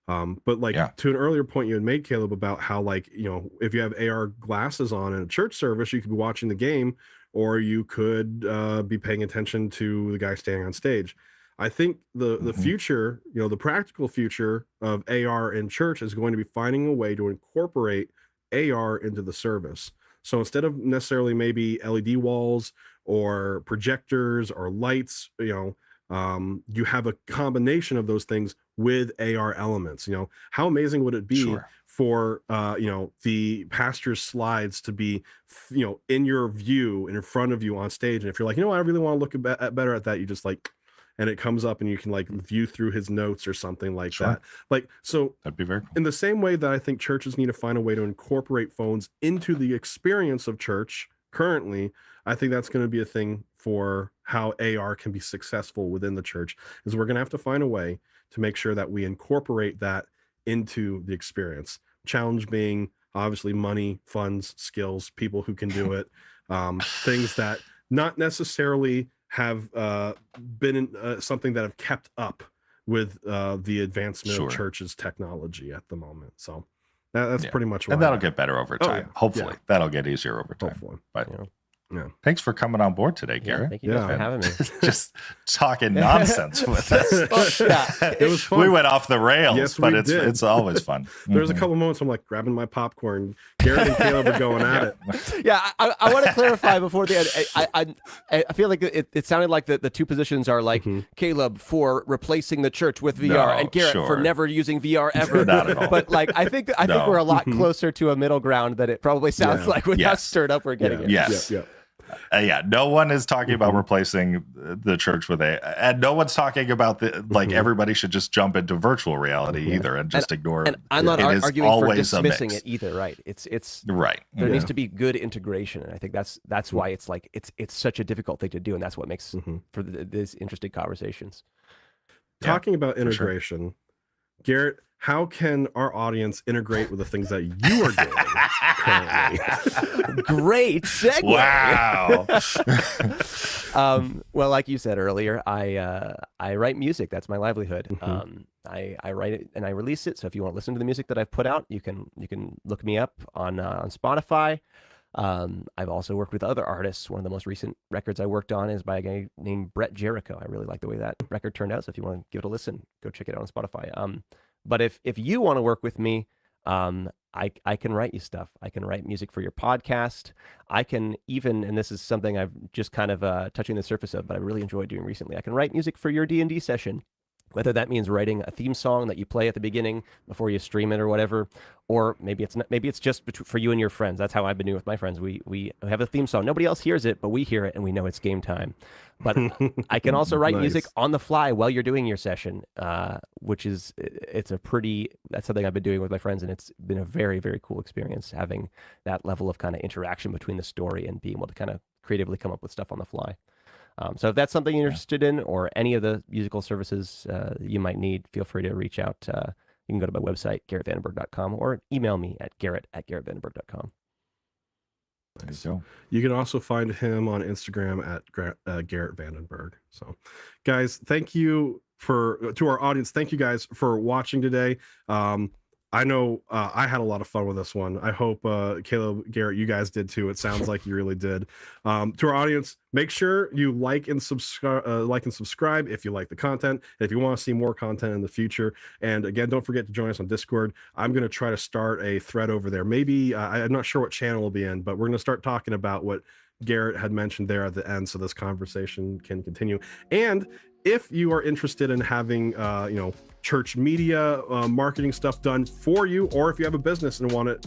But like to an earlier point you had made, Caleb, about how like, if you have AR glasses on in a church service, you could be watching the game, or you could be paying attention to the guy standing on stage. I think the future, the practical future of AR in church is going to be finding a way to incorporate AR into the service. So instead of necessarily maybe LED walls or projectors or lights, you have a combination of those things with AR elements. How amazing would it be for the pastor's slides to be in your view and in front of you on stage, and if you're like, I really want to look better at that, you just like, and it comes up and you can like view through his notes or something like that. Like, so that'd be very cool. In the same way that I think churches need to find a way to incorporate phones into the experience of church currently, I think that's going to be a thing for how AR can be successful within the church, is we're going to have to find a way to make sure that we incorporate that into the experience. Challenge being obviously money, funds, skills, people who can do it, things that not necessarily have been something that have kept up with the advancement of church's technology at the moment. So that's pretty much what. And that'll get better over time. Hopefully that'll get easier over time. Hopefully. But thanks for coming on board today, Garrett. Thank you guys for having me. Just talking nonsense with us. It was fun. We went off the rails, Yes, but we did. it's always fun. There's a couple moments I'm like grabbing my popcorn. Garrett and Caleb are going at it. Yeah, I want to clarify before the end. I feel like it sounded like the two positions are like Caleb for replacing the church with VR and Garrett for never using VR ever. Not at all. But like I think we're a lot closer to a middle ground than it probably sounds like with how stirred up we're getting. Yes. No one is talking about replacing the church with and no one's talking about everybody should just jump into virtual reality either and just ignore it. And I'm not arguing for dismissing it either, right? It's right. There needs to be good integration, and I think that's why it's like it's such a difficult thing to do, and that's what makes for these interesting conversations. Talking about integration, Garrett, how can our audience integrate with the things that you are doing currently? Great segue. Wow. Well, like you said earlier, I write music. That's my livelihood. I write it and I release it. So if you want to listen to the music that I've put out, you can look me up on Spotify. I've also worked with other artists. One of the most recent records I worked on is by a guy named Brett Jericho. I really like the way that record turned out. So if you want to give it a listen, go check it out on Spotify. But if you want to work with me, I can write you stuff. I can write music for your podcast. I can even, and this is something I've just kind of touching the surface of, but I really enjoyed doing recently. I can write music for your D&D session, whether that means writing a theme song that you play at the beginning before you stream it or whatever, or maybe it's not, maybe it's just for you and your friends. That's how I've been doing with my friends. We have a theme song. Nobody else hears it, but we hear it and we know it's game time. But I can also write music on the fly while you're doing your session, which is that's something I've been doing with my friends, and it's been a very, very cool experience having that level of kind of interaction between the story and being able to kind of creatively come up with stuff on the fly. So if that's something you're interested in, or any of the musical services you might need, feel free to reach out. you can go to my website, garrettvandenberg.com, or email me at garrett@garrettvandenberg.com. So you can also find him on Instagram at Garrett Vandenberg. So, guys, thank you to our audience. Thank you guys for watching today. I know I had a lot of fun with this one. I hope Caleb, Garrett, you guys did too. It sounds like you really did. To our audience, make sure you like and subscribe if you like the content. If you want to see more content in the future, and again, don't forget to join us on Discord. I'm going to try to start a thread over there. Maybe I'm not sure what channel we'll be in, but we're going to start talking about what Garrett had mentioned there at the end, so this conversation can continue. And if you are interested in having church media marketing stuff done for you, or if you have a business and want it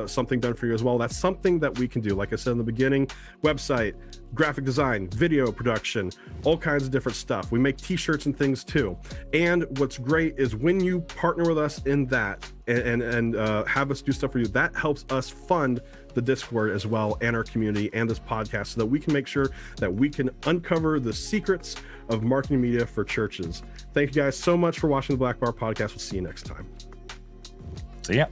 something done for you as well, that's something that we can do. Like I said in the beginning, website, graphic design, video production, all kinds of different stuff. We make t-shirts and things too. And what's great is when you partner with us in that and have us do stuff for you, that helps us fund the Discord as well, and our community and this podcast, so that we can make sure that we can uncover the secrets of marketing media for churches. Thank you guys so much for watching the Blackbar podcast. We'll see you next time. See ya.